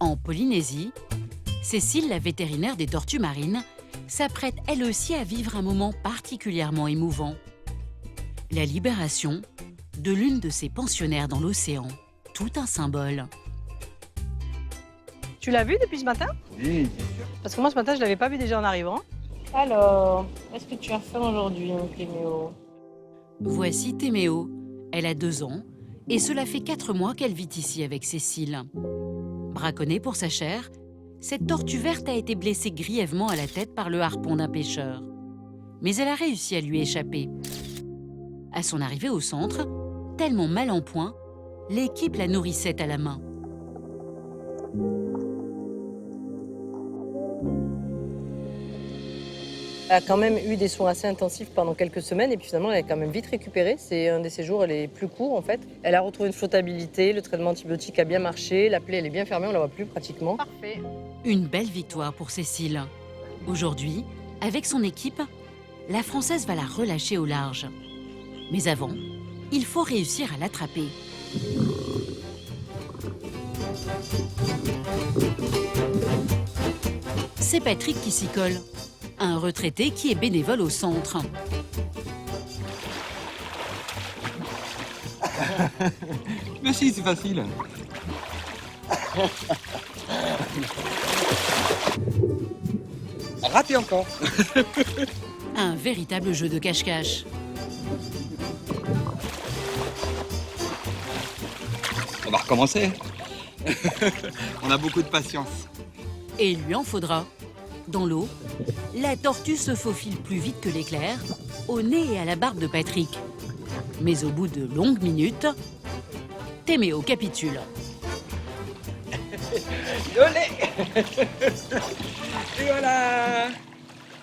En Polynésie, Cécile, la vétérinaire des tortues marines, s'apprête elle aussi à vivre un moment particulièrement émouvant. La libération de l'une de ses pensionnaires dans l'océan. Tout un symbole. Tu l'as vu depuis ce matin? Oui. Parce que moi, ce matin, je ne l'avais pas vu déjà en arrivant. Alors, qu'est-ce que tu as fait aujourd'hui, Téméo? Voici Téméo. Elle a 2 ans et cela fait 4 mois qu'elle vit ici avec Cécile. Braconnée pour sa chair, cette tortue verte a été blessée grièvement à la tête par le harpon d'un pêcheur. Mais elle a réussi à lui échapper. À son arrivée au centre, tellement mal en point, l'équipe la nourrissait à la main. Elle a quand même eu des soins assez intensifs pendant quelques semaines et puis finalement elle est quand même vite récupérée. C'est un de ses jours les plus courts en fait. Elle a retrouvé une flottabilité, le traitement antibiotique a bien marché, la plaie elle est bien fermée, on la voit plus pratiquement. Parfait. Une belle victoire pour Cécile. Aujourd'hui, avec son équipe, la Française va la relâcher au large. Mais avant, il faut réussir à l'attraper. C'est Patrick qui s'y colle. Un retraité qui est bénévole au centre. Merci, c'est facile. Raté encore. Un véritable jeu de cache-cache. On va recommencer. On a beaucoup de patience. Et il lui en faudra. Dans l'eau, la tortue se faufile plus vite que l'éclair, au nez et à la barbe de Patrick. Mais au bout de longues minutes, Téméo capitule. Olé. Et voilà.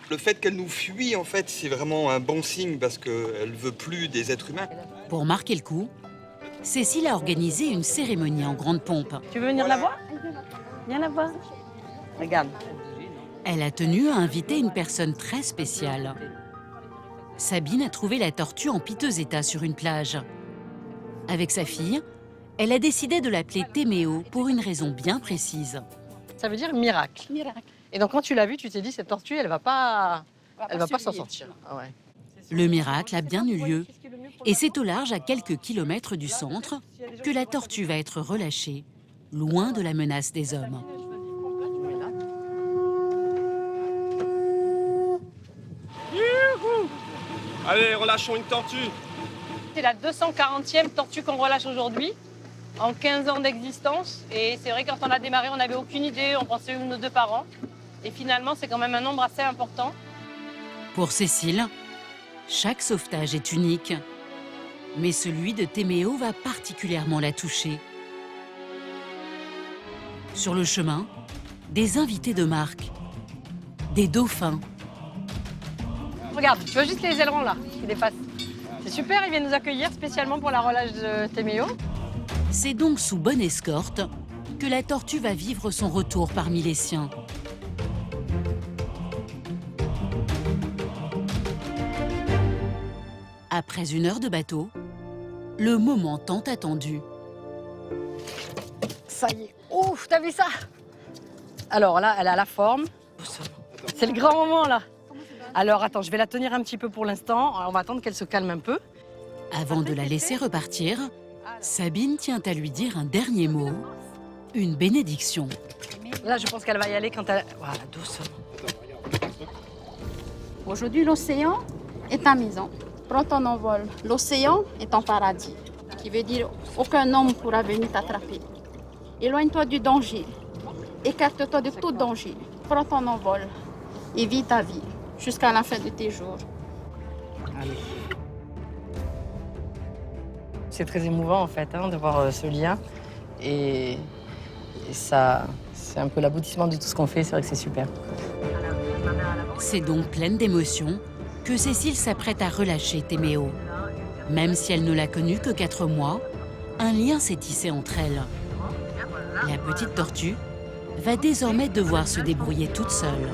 Le fait qu'elle nous fuit, en fait, c'est vraiment un bon signe parce qu'elle veut plus des êtres humains. Pour marquer le coup, Cécile a organisé une cérémonie en grande pompe. Tu veux venir la voir? Viens la voir. Regarde. Elle a tenu à inviter une personne très spéciale. Sabine a trouvé la tortue en piteux état sur une plage. Avec sa fille, elle a décidé de l'appeler Téméo pour une raison bien précise. Ça veut dire miracle. Et donc quand tu l'as vue, tu t'es dit cette tortue, elle va pas s'en sortir. Ah ouais. Le miracle a bien eu lieu. Et c'est au large, à quelques kilomètres du centre, que la tortue va être relâchée, loin de la menace des hommes. Allez, relâchons une tortue. C'est la 240e tortue qu'on relâche aujourd'hui. en 15 ans d'existence. Et c'est vrai, quand on a démarré, on n'avait aucune idée, on pensait 1 ou 2 par an. Et finalement, c'est quand même un nombre assez important. Pour Cécile, chaque sauvetage est unique. Mais celui de Téméo va particulièrement la toucher. Sur le chemin, des invités de marque, des dauphins. Regarde, tu vois juste les ailerons là, qui dépassent. C'est super, ils viennent nous accueillir spécialement pour la relâche de Téméo. C'est donc sous bonne escorte que la tortue va vivre son retour parmi les siens. Après 1 heure de bateau, le moment tant attendu. Ça y est, ouf, t'as vu ça? Alors là, elle a la forme. C'est le grand moment là. Alors attends, je vais la tenir un petit peu pour l'instant. On va attendre qu'elle se calme un peu. Avant de la laisser repartir, Sabine tient à lui dire un dernier mot, une bénédiction. Là, je pense qu'elle va y aller quand elle... Voilà, doucement. Aujourd'hui, l'océan est ta maison. Prends ton envol. L'océan est ton paradis, qui veut dire aucun homme pourra venir t'attraper. Éloigne-toi du danger. Écarte-toi de tout danger. Prends ton envol et vis ta vie jusqu'à la fin de tes jours. Allez. C'est très émouvant en fait de voir ce lien. Et ça, c'est un peu l'aboutissement de tout ce qu'on fait. C'est vrai que c'est super. C'est donc pleine d'émotions que Cécile s'apprête à relâcher Téméo. Même si elle ne l'a connu que 4 mois, un lien s'est tissé entre elles. La petite tortue va désormais devoir se débrouiller toute seule.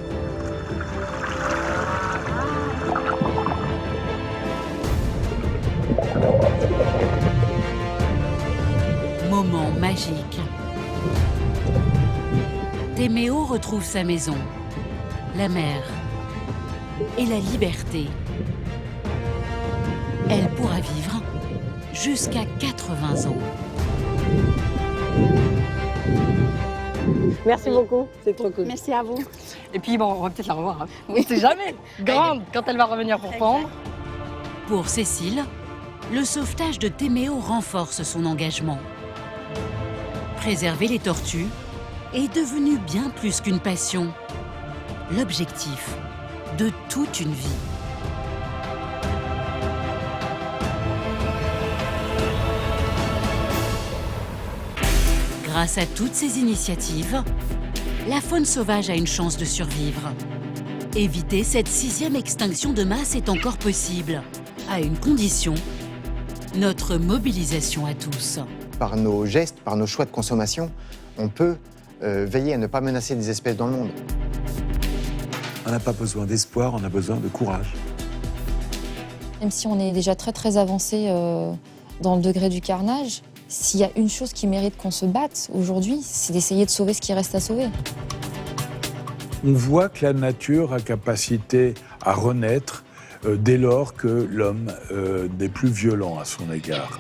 Moment magique. Téméo retrouve sa maison, la mer et la liberté. Elle pourra vivre jusqu'à 80 ans. Merci beaucoup, c'est trop cool. Merci à vous. Et puis bon, on va peut-être la revoir. Oui, c'est jamais grande quand elle va revenir pour pondre. Pour Cécile, le sauvetage de Téméo renforce son engagement. Préserver les tortues est devenu bien plus qu'une passion. L'objectif de toute une vie. Grâce à toutes ces initiatives, la faune sauvage a une chance de survivre. Éviter cette 6e extinction de masse est encore possible, à une condition, notre mobilisation à tous. Par nos gestes, par nos choix de consommation, on peut veiller à ne pas menacer des espèces dans le monde. On n'a pas besoin d'espoir, on a besoin de courage. Même si on est déjà très avancé dans le degré du carnage, s'il y a une chose qui mérite qu'on se batte aujourd'hui, c'est d'essayer de sauver ce qui reste à sauver. On voit que la nature a capacité à renaître dès lors que l'homme n'est plus violent à son égard.